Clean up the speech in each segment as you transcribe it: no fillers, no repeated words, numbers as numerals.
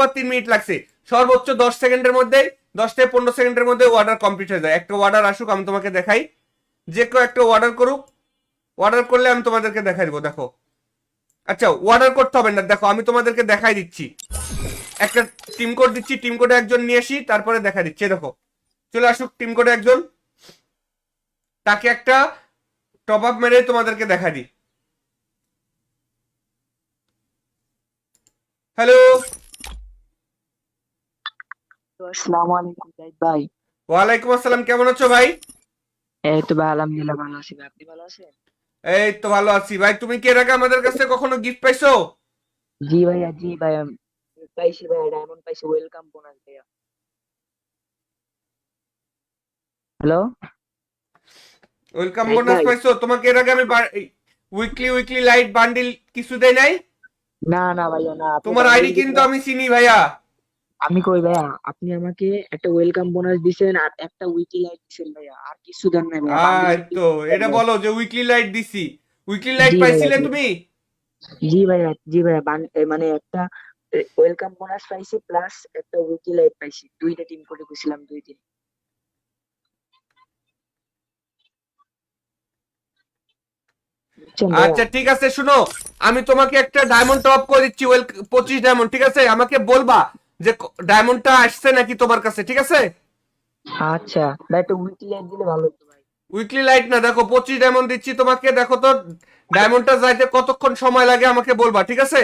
বা 3 মিনিট লাগছে, সর্বোচ্চ 10 সেকেন্ডের মধ্যে, 10 থেকে 15 সেকেন্ডের মধ্যে অর্ডার কমপ্লিট হয়ে যায়। একটা অর্ডার আসুক, আমি তোমাকে দেখাই, যে কেউ একটা অর্ডার করুক, অর্ডার করলে আমি তোমাদেরকে দেখাই দেবো। দেখো, আচ্ছা অর্ডার করতে হবে না, দেখো আমি তোমাদেরকে দেখাই দিচ্ছি, একটা টিম কোড দিচ্ছি, টিম কোডে একজন নিয়ে আসি, তারপরে দেখা দিচ্ছি। দেখো চলে আসুক টিম কোডে একজন, তাকে একটা টপ আপ মেরে তোমাদেরকে দেখা দিই। হ্যালো, আসসালামু আলাইকুম জাহিদ ভাই। ওয়ালাইকুম আসসালাম, কেমন আছো ভাই? এই তো ভাই আলহামদুলিল্লাহ ভালো আছি ভাই, আপনি ভালো আছেন? এই তো ভালো আছি ভাই। তুমি কি এর আগে আমাদের কাছে কখনো গিফট পাইছো? জি ভাইয়া, জি ভাই, আমি পাইছি ভাই, ডায়মন্ড পাইছি, ওয়েলকাম বোনাস ভাইয়া। হ্যালো ওয়েলকাম জাহিদ বোনাস ভাই। পাইছো? তোমাকে এর আগে আমি উইকলি উইকলি লাইট বান্ডিল কিছু দেই নাই? না না ভাইয়া, না, আপনি তোমার বান্ডিল আইডি কিন্তু দিবেন। আমি চিনি ভাইয়া। আমি কই ভাইয়া, আপনি আমাকে একটা ওয়েলকাম বোনাস দিছেন আর একটা উইকলি লাইট দিছেন ভাইয়া, আর কিছু দেন নাই ভাইয়া, বান্ডিল তো দেন এটা নাই। বলো যে উইকলি লাইট দিছি, উইকলি লাইট জি ভাইয়া, পাইছিলে জি। তুমি? জি ভাইয়া, জি ভাইয়া, মানে একটা ওয়েলকাম বোনাস পাইছি প্লাস একটা উইকলি লাইট পাইছি, দুইটা টিম করে গেছিলাম 2 দিন, বুঝছেন ভাইয়া? আচ্ছা ঠিক আছে, শুনো, আমি তোমাকে একটা ডায়মন্ড টপ করে দিচ্ছি, 25 ডায়মন্ড, ঠিক আছে? আমাকে বলবা যে ডায়মন্ডটা আসছে নাকি তোমার কাছে, ঠিক আছে? আচ্ছা ভাই, একটা উইকলি লাইট দিলে ভালো হতো ভাই। উইকলি লাইট না, দেখো 25 ডায়মন্ড দিচ্ছি তোমাকে, দেখো তো ডায়মন্ডটা যাইতে কতক্ষণ সময় লাগে আমাকে বলবা, ঠিক আছে?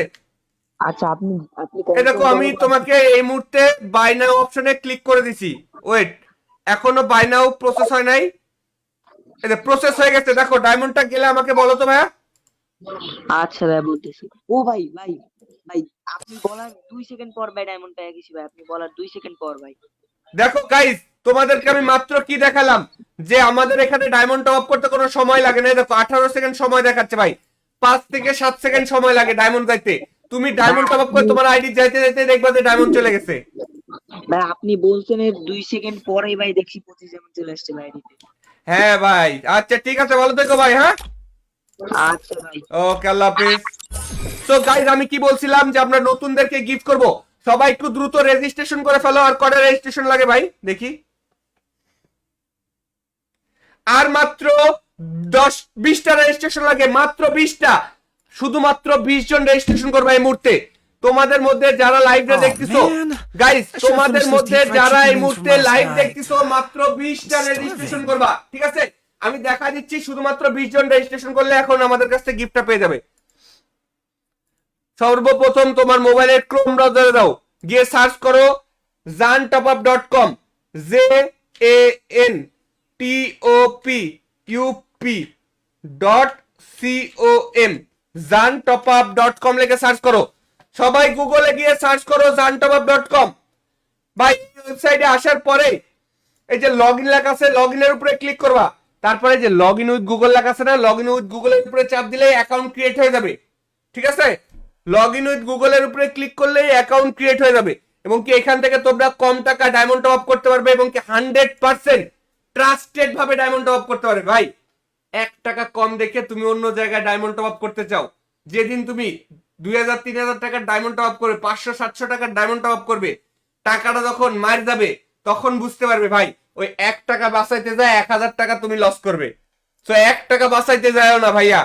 আচ্ছা, আপনি আপনি এই দেখো কনফার্ম আমি করার পর তোমাকে এই মুহূর্তে বাই নাও অপশনে ক্লিক করে দিছি। ওয়েট, এখনো বাই নাও প্রসেস হয় নাই। এই প্রসেস হয়ে গেছে, দেখো ডায়মন্ডটা গেলে আমাকে বলো তো ভাইয়া। আচ্ছা ভাই বলতেছি। ও ভাই ভাই ভাই, আপনি বলার 2 সেকেন্ড পর ভাই ডায়মন্ড পেয়ে গেছি ভাই, আপনি বলার 2 সেকেন্ড পর ভাই। দেখো গাইস, তোমাদেরকে আমি মাত্র কি দেখালাম, যে আমাদের এখানে ডায়মন্ড টপ আপ করতে কোনো সময় লাগে না। এই দেখো 18 সেকেন্ড সময় দেখাচ্ছে ভাই, 5 থেকে 7 সেকেন্ড সময় লাগে ডায়মন্ড যাইতে। তুমি ভাই ডায়মন্ড টপ আপ আপনি করে তোমার আইডি যাইতে যাইতে দেখবা যে ডায়মন্ড চলে গেছে। ভাই আপনি বলছেন এর 2 সেকেন্ড পরেই ভাই দেখছি 25 চলে আসছে ভাই আইডিতে। হ্যাঁ ভাই, আচ্ছা ঠিক আছে, ভালো থেকো ভাই, হ্যাঁ। আচ্ছা ভাই। ওকে, আল্লাহ হাফিজ। সো গাইস, আমি কি বলছিলাম যে আমরা নতুনদেরকে গিফট করব, সবাই একটু দ্রুত রেজিস্ট্রেশন করে ফেলো। আর কটা রেজিস্ট্রেশন লাগে ভাই দেখি? আর মাত্র 10-20টা রেজিস্ট্রেশন লাগে, মাত্র 20টা। শুধুমাত্র 20 জন রেজিস্ট্রেশন করবে এই মুহূর্তে। তোমাদের মধ্যে যারা লাইভে Oh দেখতেছো man, guys, I should have তোমাদের finished those মধ্যে deep fried যারা chicken এই wings from মুহূর্তে last লাইভ night. দেখতেছো মাত্র 20টা I'm রেজিস্ট্রেশন starving. করবা, ঠিক আছে? আমি দেখা দিচ্ছি, শুধুমাত্র 20 জন রেজিস্ট্রেশন করলে এখন আমাদের কাছ থেকে গিফটটা পেয়ে যাবে। সর্বপ্রথম তোমার মোবাইলের ক্রোম ব্রাউজারে দাও, গিয়ে সার্চ করো jantopup.com, JANTOPUP.com, jantopUp.com লিখে সার্চ করো। সবাই গুগলে গিয়ে সার্চ করো jantopUp.com। ভাই ওয়েবসাইটে আসার পরে এই যে লগ ইন লেখা আছে, লগ ইনের উপরে ক্লিক করবা। তারপরে যে লগ ইন উইথ গুগল লেখা আছে না, লগ ইন উইথ গুগলের উপরে চাপ দিলে অ্যাকাউন্ট ক্রিয়েট হয়ে যাবে, ঠিক আছে? লগ ইন উইথ গুগলের উপরে ক্লিক করলেই অ্যাকাউন্ট ক্রিয়েট হয়ে যাবে, এবং কি এখান থেকে তোমরা কম টাকা ডায়মন্ড টপ আপ করতে পারবে, এবং কি 100% ট্রাস্টেড ভাবে ডায়মন্ড টপ আপ করতে পারবে। ভাই 1 টাকা কম দেখে তুমি অন্য জায়গায় ডায়মন্ড টপ আপ করতে চাও, যেদিন তুমি 2000-3000 টাকার ডায়মন্ড টপ আপ করবে, 500-700 টাকার ডায়মন্ড টপ আপ করবে, টাকাটা যখন মার যাবে তখন বুঝতে পারবে ভাই ওই 1 টাকা বাঁচাইতে যায় 1000 টাকা তুমি লস করবে। তো 1 টাকা বাঁচাইতে যাও না ভাইয়া,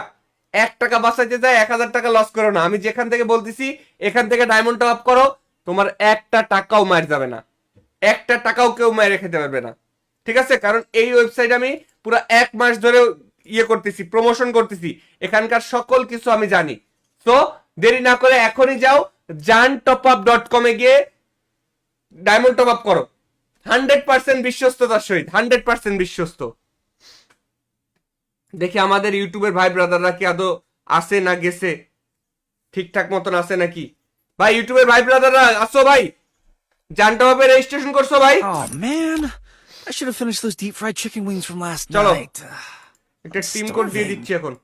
1 টাকা বাঁচাইতে যায় 1000 টাকা লস করো না। আমি যেখান থেকে বলতেছি এখান থেকে ডায়মন্ড টপ আপ করো, তোমার একটা টাকাও মার যাবে না, একটা টাকাও কেউ মেরে খেতে পারবে না, ঠিক আছে? কারণ এই ওয়েবসাইট আমি পুরো 1 মাস ধরে ইয়ে করতেছি, প্রমোশন করতেছি, এখানকার সকল কিছু আমি জানি। তো দেরি না করে এখনই যাও jantopUp.com এ গিয়ে ডায়মন্ড টপ আপ করো, 100% বিশ্বস্ততার সহিত, 100% বিশ্বস্ত। দেখি আমাদের ইউটিউবের ভাই ব্রাদাররা কি আদৌ আসে না গেছে, ঠিকঠাক মতন আসে নাকি? ভাই ইউটিউবের ভাই ব্রাদাররা আসো ভাই, জানতে হবে রেজিস্ট্রেশন করছো ভাই? Oh man, I should have finished those deep fried chicken wings from last চলো night. একটা I'm টিম কোড দিয়ে starving. দিচ্ছি এখন।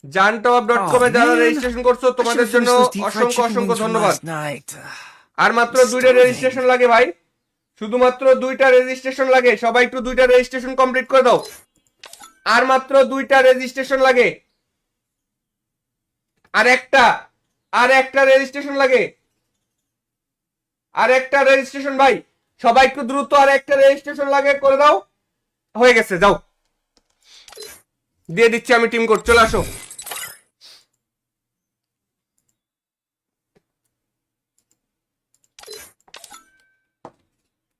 jantopUp.com Oh এ যারা man, রেজিস্ট্রেশন করছো I should তোমাদের have জন্য finished those deep fried অসংখ্য chicken অসংখ্য wings from ধন্যবাদ। last night. আর মাত্র I'm 2টা starving. রেজিস্ট্রেশন লাগে ভাই, শুধুমাত্র 2টা রেজিস্ট্রেশন লাগে, সবাই একটু 2টা রেজিস্ট্রেশন কমপ্লিট করে দাও। আর মাত্র 2টা রেজিস্ট্রেশন লাগে, আর একটা আর একটা রেজিস্ট্রেশন লাগে, আর একটা রেজিস্ট্রেশন ভাই, সবাই একটু দ্রুত আর একটা রেজিস্ট্রেশন লাগে, করে দাও। হয়ে গেছে, যাও দিয়ে দিচ্ছি আমি টিম কোড, চলে আসো।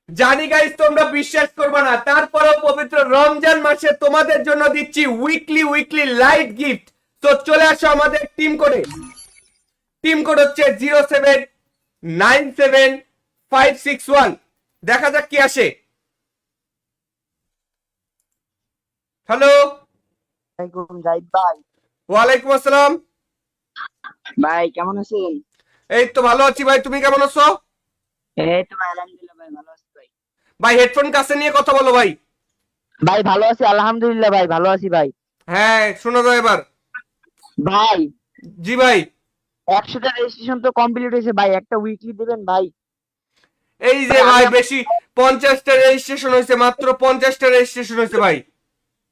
জানি গাইস তোমরা বিশ্বাস করবে না, তারপরেও পবিত্র রমজান মাসে তোমাদের জন্য দিচ্ছি উইকলি লাইট গিফট। তো চলে আসো আমাদের টিম কোডে। টিম কোড হচ্ছে 0797561। দেখা যাক কি আসে। হ্যালো, জাহিদ ভাই, ওয়ালাইকুম আসসালাম। ভাই কেমন আছেন? এই তো ভালো আছি ভাই, তুমি কেমন আছো? এই তো ভাই, আলহামদুলিল্লাহ ভাই, ভালো আছি ভাই। ভাই হেডফোন কাছে নিয়ে কথা বলো ভাই। ভাই ভালো আছি, আলহামদুলিল্লাহ ভাই, ভালো আছি ভাই। হ্যাঁ শোনো তো এবার। ভাই জি ভাই, 100টা রেজিস্ট্রেশন তো কমপ্লিট হয়েছে ভাই, একটা উইকলি দিবেন ভাই। এই যে ভাই বেশি, 50টা রেজিস্ট্রেশন হয়েছে, মাত্র 50টা রেজিস্ট্রেশন হয়েছে ভাই।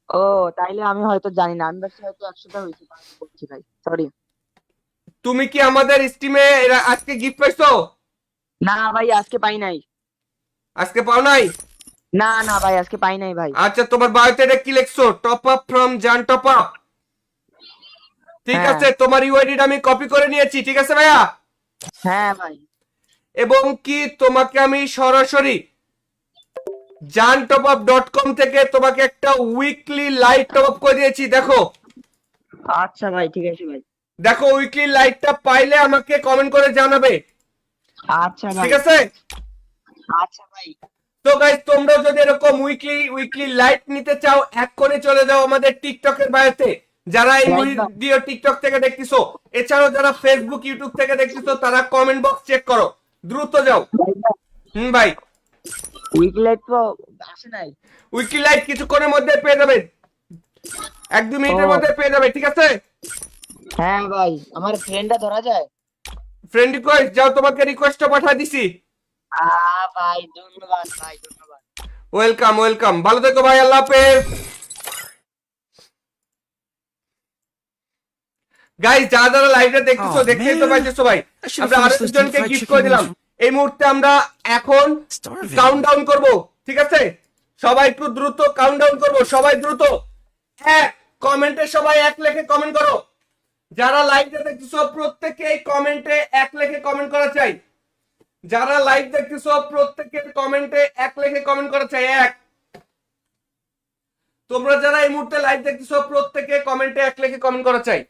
ও, তাইলে আমি হয়তো জানি না, আমি ভাবছি হয়তো 100টা হয়েছে, বলছি ভাই, সরি। তুমি কি আমাদের স্টিমে আজকে গিফট পাইছো? না ভাই, আজকে পাই নাই। আজকে পাও নাই? না না ভাই, আজকে পাই নাই ভাই। আচ্ছা তোমার বায়োতে এটা কি লিখছো? টপ আপ ফ্রম জান টপ আপ। ঠিক হ্যাঁ আছে, তোমার ইউআইডিটা আমি কপি করে নিয়েছি, ঠিক আছে ভাইয়া। হ্যাঁ ভাই। এবং কি তোমাকে আমি সরাসরি jantopup.com থেকে তোমাকে একটা উইকলি লাইট টপ আপ করে দিয়েছি, দেখো। আচ্ছা ভাই, ঠিক আছে ভাই। দেখো উইকলি লাইটটা পাইলে আমাকে কমেন্ট করে জানাবে, আচ্ছা ভাই। ঠিক আছে? আচ্ছা ভাই। তো গাইস তোমরা যদি এরকম উইকলি লাইট নিতে চাও, এক্ষুনি চলে যাও আমাদের টিকটকের বায়োতে। যারা এই ভিডিও টিকটক থেকে দেখতেছো, এছাড়াও যারা ফেসবুক ইউটিউব থেকে দেখতেছো, তারা কমেন্ট বক্স চেক করো, দ্রুত যাও। ভাই উইকলি লাইট তো আসে নাই। উইকলি লাইট কিছুক্ষণের মধ্যে পেয়ে যাবে, 1-2 মিনিটের ও মধ্যে পেয়ে যাবে, ঠিক আছে? হ্যাঁ ভাই, আমার ফ্রেন্ডটা ধরা যায়? ফ্রেন্ড রিকোয়েস্ট যাও, তোমাকে রিকোয়েস্টটা পাঠিয়ে দিছি। ভাই ধন্যবাদ ভাই, ধন্যবাদ। ওয়েলকাম ওয়েলকাম, ভালো থেকো ভাই, আল্লাহ হাফেজ। গাইস যারা যারা লাইভটা দেখতেছো, Oh, দেখতেই তো man. পাইতেছো ভাই, I should have আমরা finished those deep আরেকজনকে fried গিফট chicken করে wings দিলাম। from এই মুহূর্তে আমরা এখন Starving. কাউন্টডাউন করব, ঠিক আছে? সবাই একটু দ্রুত কাউন্টডাউন করব, সবাই দ্রুত এক কমেন্টে সবাই এক লেখে কমেন্ট করো। যারা লাইভটা দেখতেছো প্রত্যেকে এই কমেন্টে এক লেখে কমেন্ট করা চাই। যারা লাইভ দেখতেছো প্রত্যেকের কমেন্টে এক লেখে কমেন্ট করা চাই, এক। তোমরা যারা এই মুহূর্তে লাইভ দেখতেছো প্রত্যেকে কমেন্টে এক লেখে কমেন্ট করা চাই।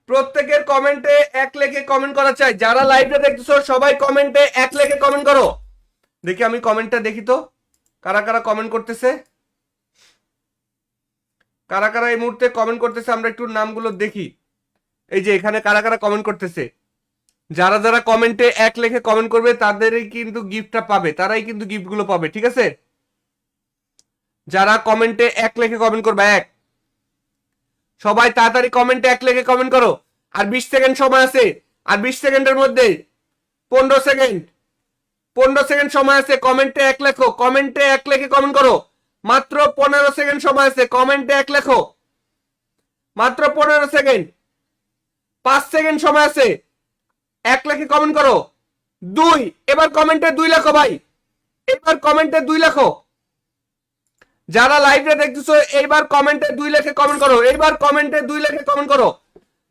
প্রত্যেকের কমেন্টে এক লেখে কমেন্ট করা চাই। যারা লাইভটা দেখতেছো সবাই কমেন্টে এক লেখে কমেন্ট করো। দেখি আমি কমেন্টটা দেখি তো, কারা কারা কমেন্ট করতেছে, কারা কারা এই মুহূর্তে কমেন্ট করতেছে, আমরা একটু নামগুলো দেখি। এই যে এখানে কারা কারা কমেন্ট করতেছে। যারা যারা কমেন্টে এক লেখে কমেন্ট করবে তাদেরই কিন্তু গিফটটা পাবে, তারাই কিন্তু গিফটগুলো পাবে, ঠিক আছে? যারা কমেন্টে এক লেখে কমেন্ট করবে, এক। সবাই তাড়াতাড়ি কমেন্টে এক লেখে কমেন্ট করো। আর 20 সেকেন্ড সময় আছে, আর 20 সেকেন্ডের মধ্যে 15 সেকেন্ড, 15 সেকেন্ড সময় আছে, কমেন্টে এক লেখো, কমেন্টে এক লেখে কমেন্ট করো। মাত্র 15 সেকেন্ড সময় আছে, কমেন্টে এক লেখো, মাত্র 15 সেকেন্ড। 5 সেকেন্ড সময় আছে, এক লেখে কমেন্ট করো। 2, এবার কমেন্টে 2 লেখো ভাই, এবার কমেন্টে 2 লেখো। যারা লাইভে দেখতেছো এইবার কমেন্টে 2 লেখে কমেন্ট করো, এইবার কমেন্টে 2 লেখে কমেন্ট করো।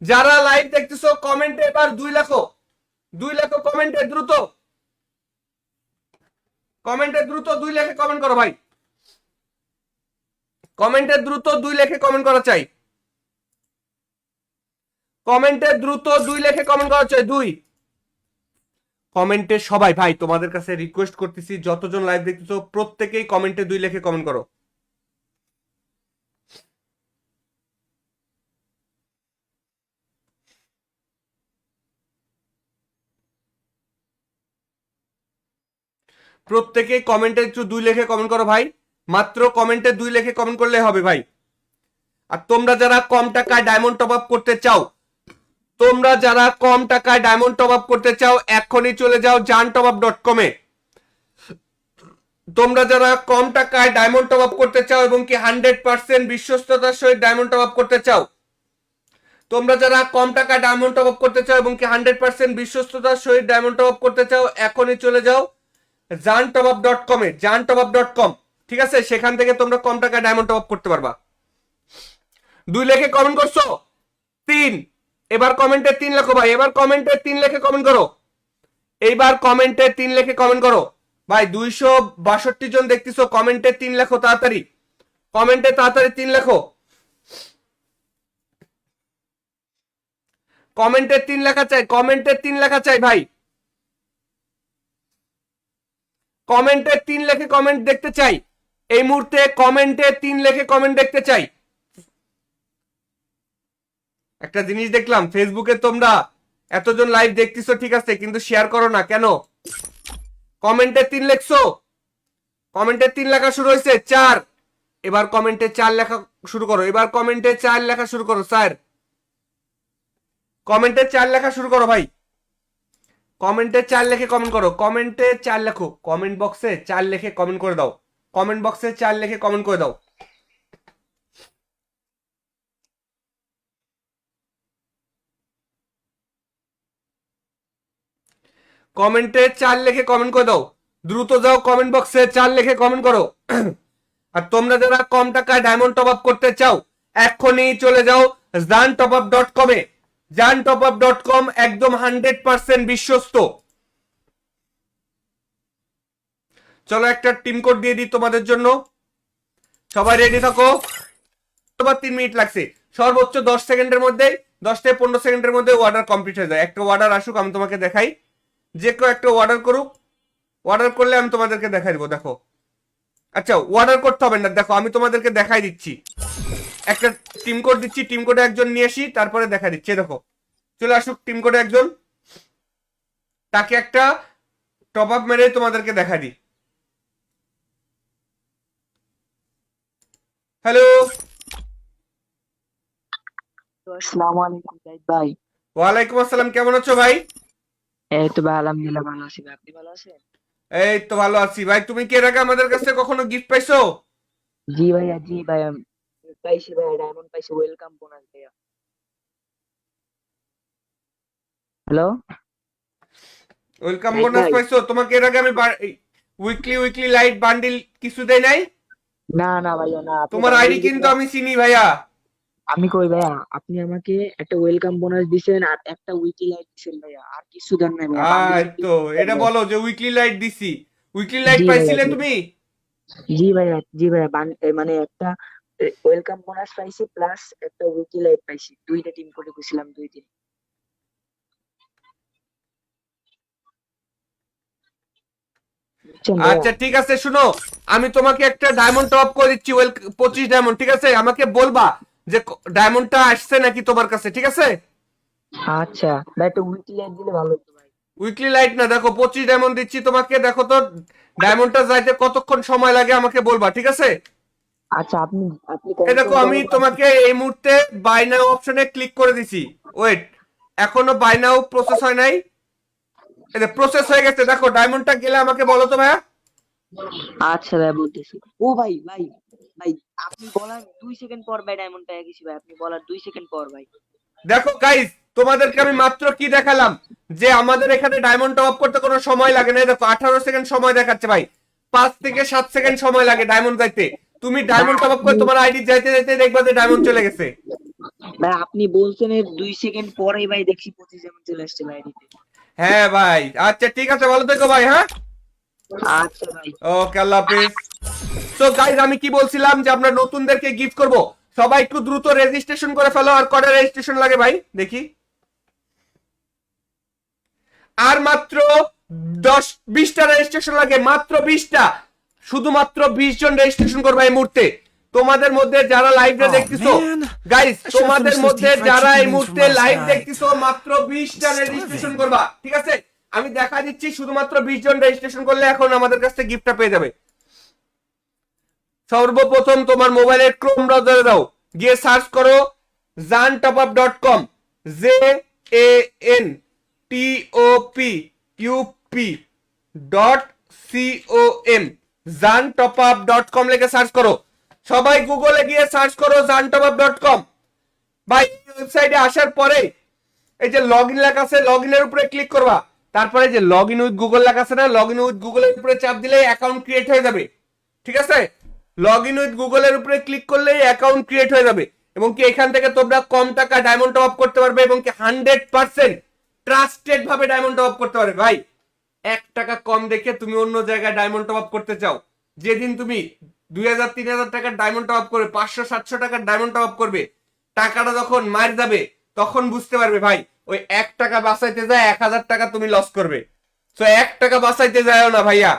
যারা লাইভ দেখতেছো কমেন্টে এবার 2 লেখো, 2 লেখো কমেন্টে দ্রুত, কমেন্টে দ্রুত 2 লেখে কমেন্ট করো ভাই, কমেন্টে দ্রুত 2 লেখে কমেন্ট করা চাই, কমেন্টে দ্রুত 2 লেখে কমেন্ট করা চাই। 2 কমেন্টে সবাই ভাই, তোমাদের কাছে রিকোয়েস্ট করতেছি, যতজন লাইভ দেখতেছো প্রত্যেকেই কমেন্টে 2 লেখে কমেন্ট করো। প্রত্যেকে কমেন্টে একটু 2 লেখে কমেন্ট করো ভাই, মাত্র কমেন্টে 2 লেখে কমেন্ট করলে হবে ভাই। আর তোমরা যারা কম টাকায় ডায়মন্ড টপ আপ করতে চাও, তোমরা যারা কম টাকায় ডায়মন্ড টপ আপ করতে চাও এখনই চলে যাও jantopup.com এ। তোমরা যারা কম টাকায় ডায়মন্ড টপ আপ করতে চাও এবং কি 100% বিশ্বস্ততার সহিত ডায়মন্ড টপ আপ করতে চাও, তোমরা যারা কম টাকায় ডায়মন্ড টপ আপ করতে চাও এবং কি 100% বিশ্বস্ততার সহিত ডায়মন্ড টপ আপ করতে চাও এখনই চলে যাও jantopup.com এ, jantopup.com। ঠিক আছে, সেখান থেকে তোমরা কম টাকায় ডায়মন্ড টপ আপ করতে পারবা। 2 লেখে কমেন্ট করছো 3, এবার কমেন্টে 3 লেখো ভাই, এবার কমেন্টে 3 লেখে কমেন্ট করো, এইবার কমেন্টে 3 লেখে কমেন্ট করো ভাই। 262 জন দেখতেছো, কমেন্টে 3 লেখো তাড়াতাড়ি, কমেন্টে তাড়াতাড়ি 3 লেখো, কমেন্টে 3 লেখা চাই, কমেন্টে 3 লেখা চাই ভাই, কমেন্টে 3 লেখে কমেন্ট দেখতে চাই এই মুহূর্তে, কমেন্টে 3 লেখে কমেন্ট দেখতে চাই। একটা জিনিস দেখলাম, ফেসবুকে তোমরা এতজন লাইভ দেখতেছো ঠিক আছে, কিন্তু শেয়ার করো না কেন? কমেন্টে 3 লেখছো, কমেন্টে 3 লেখা শুরু হয়েছে 4, এবার কমেন্টে 4 লেখা শুরু করো, এবার কমেন্টে 4 লেখা শুরু করো স্যার, কমেন্টে 4 লেখা শুরু করো ভাই, কমেন্টে 4 লেখে কমেন্ট করো, কমেন্টে 4 লেখো, কমেন্ট বক্সে 4 লেখে কমেন্ট করে দাও, কমেন্ট বক্সে 4 লেখে কমেন্ট করে দাও। কমেন্টে 4 লেখে কমেন্ট করে দাও, দ্রুত যাও কমেন্ট বক্সে 4 লেখে কমেন্ট করো। আর তোমরা যারা কম টাকায় ডায়মন্ড টপ আপ করতে চাও এখনই চলে যাও jantopup.com এ, jantopup.com একদম 100% বিশ্বস্ত। চলো একটা টিম কোড দিয়ে দিই তোমাদের জন্য, সবাই রেডি থাকো। 3 মিনিট লাগছে, সর্বোচ্চ 10 সেকেন্ডের মধ্যে, 10 থেকে 15 সেকেন্ডের মধ্যে অর্ডার কমপ্লিট হয়ে যায়। একটা অর্ডার আসুক, আমি তোমাকে দেখাই, যে কেউ একটা অর্ডার করুক, অর্ডার করলে আমি তোমাদেরকে দেখাই দেবো। দেখো, আচ্ছা অর্ডার করতে হবে না, দেখো আমি তোমাদেরকে দেখাই দিচ্ছি, একটা টিম কোড দিচ্ছি, টিম কোডে একজন নিয়ে আসি, তারপরে দেখা দিচ্ছি। দেখো চলে আসুক টিম কোডে একজন, তাকে একটা টপ আপ মেরে তোমাদেরকে দেখা দিই। হ্যালো, আসসালামু আলাইকুম জাহিদ ভাই। ওয়ালাইকুম আসসালাম, কেমন আছো ভাই? এই তো ভাই আলহামদুলিল্লাহ ভালো আছি ভাই, আপনি ভালো আছেন? এই তো ভালো আছি ভাই। তুমি কি এর আগে আমাদের কাছে কখনো গিফট পাইছো? জি ভাইয়া, জি ভাইয়া, পাইছি ভাইয়া, ডায়মন্ড পাইছি, ওয়েলকাম বোনাস ভাইয়া। হ্যালো ওয়েলকাম জাহিদ বোনাস ভাই। পাইছো? তোমাকে এর আগে আমি উইকলি উইকলি লাইট বান্ডিল কিছু দেই নাই? না না ভাইয়া, না, আপনি তোমার বান্ডিল আইডি কিন্তু দিবেন। আমি চিনি ভাইয়া। আমি কই ভাইয়া, আপনি আমাকে একটা ওয়েলকাম বোনাস দিছেন আর একটা উইকলি লাইট দিছেন ভাইয়া, আর কিছু দেন নাই ভাইয়া, বান্ডিল তো এটা ভাইয়া। বলো যে উইকলি লাইট দিছি, উইকলি লাইট জি ভাইয়া, পাইছিলে জি তুমি? জি ভাইয়া, জি ভাইয়া, মানে একটা ওয়েলকাম বোনাস পাইছি প্লাস একটা উইকলি লাইট পাইছি, দুইটা টিম করে গেছিলাম 2 দিন, বুঝছেন ভাইয়া? আচ্ছা ঠিক আছে, শুনো, আমি তোমাকে একটা ডায়মন্ড টপ করে দিচ্ছি, 25 ডায়মন্ড, ঠিক আছে? আমাকে বলবা যে ডায়মন্ডটা আসছে নাকি তোমার কাছে, ঠিক আছে? আচ্ছা ভাই, একটা উইকলি লাইট দিলে ভালো হতো ভাই। উইকলি লাইট না, দেখো 25 ডায়মন্ড দিচ্ছি তোমাকে, দেখো তো ডায়মন্ডটা যাইতে কতক্ষণ সময় লাগে আমাকে বলবা, ঠিক আছে? আচ্ছা, আপনি আপনি এই দেখো কনফার্ম আমি করেন। তোমাকে এই মুহূর্তে বাই নাও অপশনে ক্লিক করে দিছি। ওয়েট, এখনো বাই নাও প্রসেস হয় নাই, এই যে প্রসেস হয়ে গেছে, দেখো ডায়মন্ডটা গেলে আমাকে বলো তো ভাইয়া। আচ্ছা ভাই বলতেছি। ও ভাই ভাই ভাই, আপনি বলার 2 সেকেন্ড পর ভাই ডায়মন্ড পেয়ে গেছি ভাই, আপনি বলার 2 সেকেন্ড পর ভাই। দেখো গাইস, তোমাদেরকে আমি মাত্র কি দেখালাম, যে আমাদের এখানে ডায়মন্ড টপ আপ করতে কোনো সময় লাগে না। এই দেখো 18 সেকেন্ড সময় দেখাচ্ছে ভাই, 5 থেকে 7 সেকেন্ড সময় লাগে ডায়মন্ড যাইতে। তুমি ভাই ডায়মন্ড টপ আপ করে আপনি তোমার আইডি যাইতে যাইতে দেখবা যে ডায়মন্ড চলে গেছে। ভাই আপনি বলছেন এর 2 সেকেন্ড পরেই ভাই দেখছি 25 যেমন চলে আসছে ভাই আইডিতে। হ্যাঁ ভাই, আচ্ছা ঠিক আছে, ভালো থেকো ভাই। হ্যাঁ, আচ্ছা ভাই। ওকে, আল্লাহ হাফেজ। সো গাইস, আমি কি বলছিলাম যে আমরা নতুনদেরকে গিফট করব, সবাই একটু দ্রুত রেজিস্ট্রেশন করে ফেলো। আর কটা রেজিস্ট্রেশন লাগে ভাই দেখি? আর মাত্র 10-20টা রেজিস্ট্রেশন লাগে, মাত্র 20টা, শুধুমাত্র 20 জন রেজিস্ট্রেশন করবে এই মুহূর্তে। তোমাদের মধ্যে যারা লাইভে Oh দেখতেছো man, guys, I should have তোমাদের finished those মধ্যে deep fried যারা chicken এই wings from মুহূর্তে last লাইভ night. দেখতেছো মাত্র 20টা রেজিস্ট্রেশন Starving. করবা, ঠিক আছে? আমি দেখা দিচ্ছি, শুধুমাত্র 20 জন রেজিস্ট্রেশন করলে এখন আমাদের কাছ থেকে গিফটটা পেয়ে যাবে। সর্বপ্রথম তোমার মোবাইলের ক্রোম ব্রাউজারে দাও, গিয়ে সার্চ করো jantopUp.com, JANTOP.com জানটপআপ.com লিখে সার্চ করো। সবাই গুগলে গিয়ে সার্চ করো জানটপআপ.com। ভাই ওয়েবসাইটে আসার পরে এই যে লগ ইন লেখা আছে, লগ ইনের উপরে ক্লিক করবা। তারপরে যে লগ ইন উইথ গুগল লেখা আছে না, লগ ইন উইথ গুগলের উপরে চাপ দিলে অ্যাকাউন্ট ক্রিয়েট হয়ে যাবে। ঠিক আছে, লগ ইন উইথ গুগলের উপরে ক্লিক করলেই অ্যাকাউন্ট ক্রিয়েট হয়ে যাবে এবং কি এখান থেকে তোমরা কম টাকা ডায়মন্ড টপ আপ করতে পারবে এবং কি 100% ট্রাস্টেড ভাবে ডায়মন্ড টপ আপ করতে পারবে। ভাই 1 টাকা কম দেখে তুমি অন্য জায়গায় ডায়মন্ড টপ আপ করতে চাও, যেদিন তুমি 2000-3000 টাকার ডায়মন্ড টপ আপ করবে, 500-700 টাকার ডায়মন্ড টপ আপ করবে, টাকাটা যখন মার যাবে তখন বুঝতে পারবে ভাই ওই 1 টাকা বাঁচাইতে যায় 1000 টাকা তুমি লস করবে। তো 1 টাকা বাঁচাইতে যায়ও না ভাইয়া,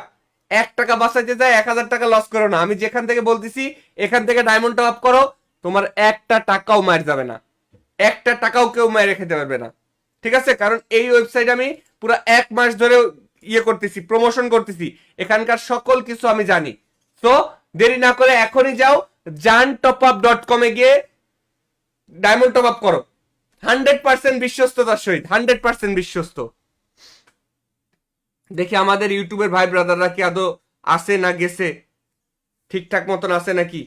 1 টাকা বাঁচাইতে যায় 1000 টাকা লস করো না। আমি যেখান থেকে বলতেছি এখান থেকে ডায়মন্ড টপ আপ করো, তোমার 1টা টাকাও মার যাবে না, 1টা টাকাও কেউ মাইরে খেতে পারবে না। ঠিক আছে, কারণ এই ওয়েবসাইট আমি পুরো 1 মাস ধরে ইয়ে করতেছি, প্রমোশন করতেছি, এখানকার সকল কিছু আমি জানি। তো দেরি না করে এখনই যাও জানটপআপ.com এ গিয়ে ডায়মন্ড টপ আপ করো। 100% বিশ্বস্ততার সহিত, 100% বিশ্বস্ত। দেখি আমাদের ইউটিউবের ভাই ব্রাদাররা কি আদৌ আসে না গেছে, ঠিকঠাক মতন আছে নাকি।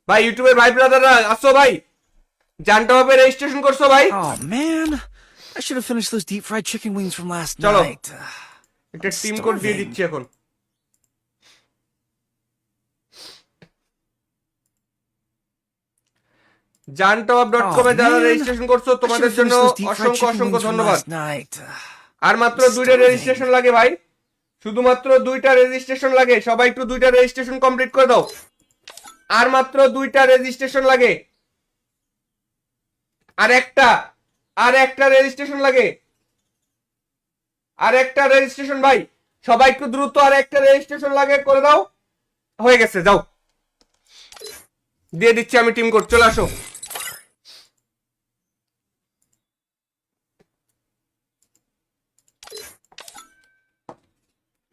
ভাই ইউটিউবের ভাই ব্রাদাররা আসো ভাই, জানটপআপে রেজিস্ট্রেশন করছো ভাই? Oh man, I should have finished those deep fried chicken wings from last চলো night. একটা টিম কোড দিয়ে দিচ্ছি এখন। জানটপআপ.com এ যারা রেজিস্ট্রেশন করছো I should তোমাদের have জন্য finished those deep fried অসংখ্য chicken অসংখ্য wings from ধন্যবাদ। last night. আর মাত্র 2টা রেজিস্ট্রেশন লাগে ভাই, শুধুমাত্র 2টা রেজিস্ট্রেশন লাগে। সবাই একটু 2টা রেজিস্ট্রেশন কমপ্লিট করে দাও। আর মাত্র 2টা রেজিস্ট্রেশন লাগে, আর একটা রেজিস্ট্রেশন লাগে, আর একটা রেজিস্ট্রেশন ভাই, সবাই একটু দ্রুত আর একটা রেজিস্ট্রেশন লাগে, করে দাও। হয়ে গেছে, যাও দিয়ে দিচ্ছি আমি টিম কোড, চলে আসো।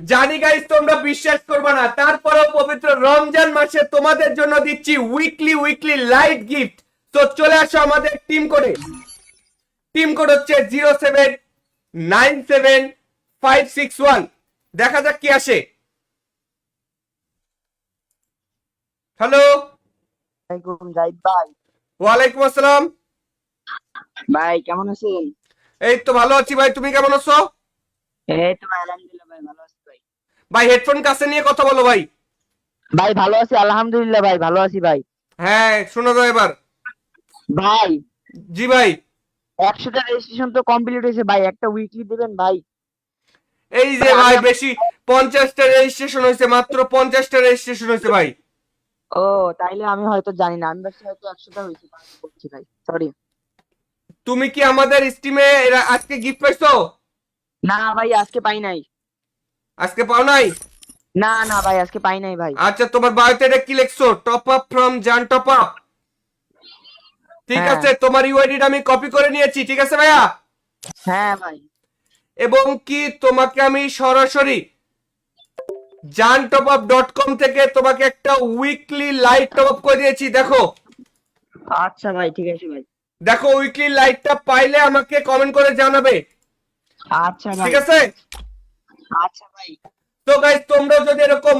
জানি গাইস তোমরা বিশ্বাস করবে না, তারপরেও পবিত্র রমজান মাসে তোমাদের জন্য দিচ্ছি উইকলি লাইট গিফট। তো চলে আসো আমাদের টিম কোডে। টিম কোড হচ্ছে 0797561। দেখা যাক কি আসে। হ্যালো, জাহিদ ভাই। ওয়ালাইকুম আসসালাম। ভাই কেমন আছেন? এই তো ভালো আছি ভাই, তুমি কেমন আছো? এই তো ভাই আলহামদুলিল্লাহ ভাই ভালো আছি ভাই। ভাই হেডফোন কাছে নিয়ে কথা বলো ভাই। ভাই ভালো আছি আলহামদুলিল্লাহ ভাই ভালো আছি ভাই। হ্যাঁ শোনো তো এবার। ভাই জি ভাই, 100টা রেজিস্ট্রেশন তো কমপ্লিট হয়েছে ভাই, একটা উইকলি দিবেন ভাই। এই যে ভাই বেশি 50টা রেজিস্ট্রেশন হয়েছে, মাত্র 50টা রেজিস্ট্রেশন হয়েছে ভাই। ও তাইলে আমি হয়তো জানি না, আমি ভাবছি হয়তো 100টা হয়েছে, বলছি ভাই সরি। তুমি কি আমাদের স্টিমে আজকে গিফট পাইছো? না ভাই আজকে পাই নাই। আজকে পাও নাই? না না ভাই আজকে পাই নাই ভাই। আচ্ছা তোমার বায়োতে এটা কি লিখছো? টপ আপ ফ্রম জান টপ আপ। ঠিক হ্যাঁ। আছে, তোমার ইউআইডিটা আমি কপি করে নিয়েছি, ঠিক আছে ভাইয়া? হ্যাঁ ভাই। এবং কি তোমাকে আমি সরাসরি jantopup.com থেকে তোমাকে একটা উইকলি লাইট টপ আপ করে দিয়েছি, দেখো। আচ্ছা ভাই ঠিক আছে ভাই। দেখো উইকলি লাইটটা পাইলে আমাকে কমেন্ট করে জানাবে, আচ্ছা ভাই। ঠিক আছে? আচ্ছা ভাই। তো গাইস তোমরা যদি এরকম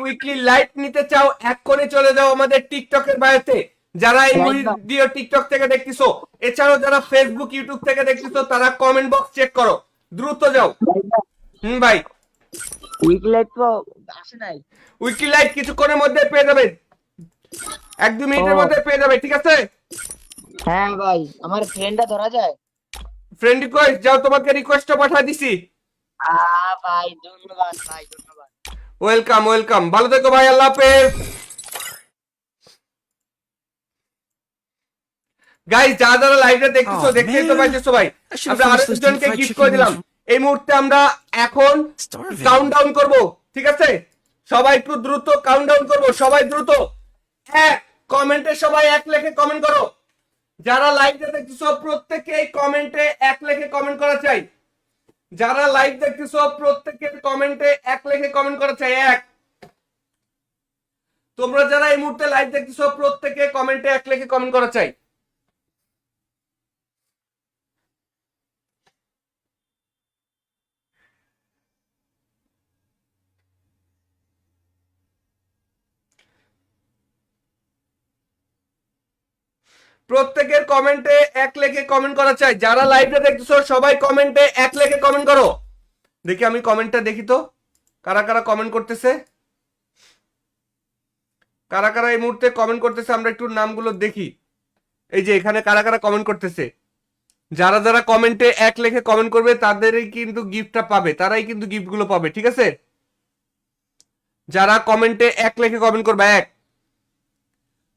উইকলি লাইট নিতে চাও এক্ষুনি চলে যাও আমাদের টিকটকের বায়োতে। যারা এই ভিডিও টিকটক থেকে দেখতেছো, এছাড়াও যারা ফেসবুক ইউটিউব থেকে দেখতেছো, তারা কমেন্ট বক্স চেক করো, দ্রুত যাও। ভাই উইকলি লাইট তো আসে নাই। উইকলি লাইট কিছুক্ষণের মধ্যে পেয়ে যাবে, 1-2 মিনিটের মধ্যে পেয়ে যাবে, ঠিক আছে? হ্যাঁ ভাই আমার ফ্রেন্ডটা ধরা যায়। ফ্রেন্ড রিকোয়েস্ট যাও, তোমাকে রিকোয়েস্টও পাঠিয়ে দিছি। ভাই ধন্যবাদ ভাই ধন্যবাদ। ওয়েলকাম, ভালো থেকো ভাই, আল্লাহ হাফেজ। গাইস যারা লাইভে দেখতেছো, দেখতেই তো পাইতেছো ভাই, আমরা আরেকজনকে গিফট করে দিলাম। এই মুহূর্তে আমরা এখন কাউন্টডাউন করব, ঠিক আছে? সবাই একটু দ্রুত কাউন্টডাউন করব, সবাই দ্রুত কমেন্টে সবাই 1 লেখে কমেন্ট করো। যারা লাইভে দেখতেছো প্রত্যেকে এই কমেন্টে 1 লেখে কমেন্ট করা চাই। যারা লাইভ দেখতেছো প্রত্যেকের কমেন্টে 1 লেখে কমেন্ট করা চাই, 1। তোমরা যারা এই মুহূর্তে লাইভ দেখতেছো প্রত্যেকে কমেন্টে 1 লেখে কমেন্ট করা চাই। প্রত্যেকের কমেন্টে এক লেখে কমেন্ট করা চাই। যারা লাইভে দেখতেছো সবাই কমেন্টে এক লেখে কমেন্ট করো। দেখি আমি কমেন্টটা দেখি তো কারা কারা কমেন্ট করতেছে, কারা কারা এই মুহূর্তে কমেন্ট করতেছে আমরা একটু নামগুলো দেখি। এই যে এখানে কারা কারা কমেন্ট করতেছে, যারা যারা কমেন্টে এক লেখে কমেন্ট করবে তাদেরই কিন্তু গিফটটা পাবে, তারাই কিন্তু গিফটগুলো পাবে, ঠিক আছে? যারা কমেন্টে এক লেখে কমেন্ট করবে, এক,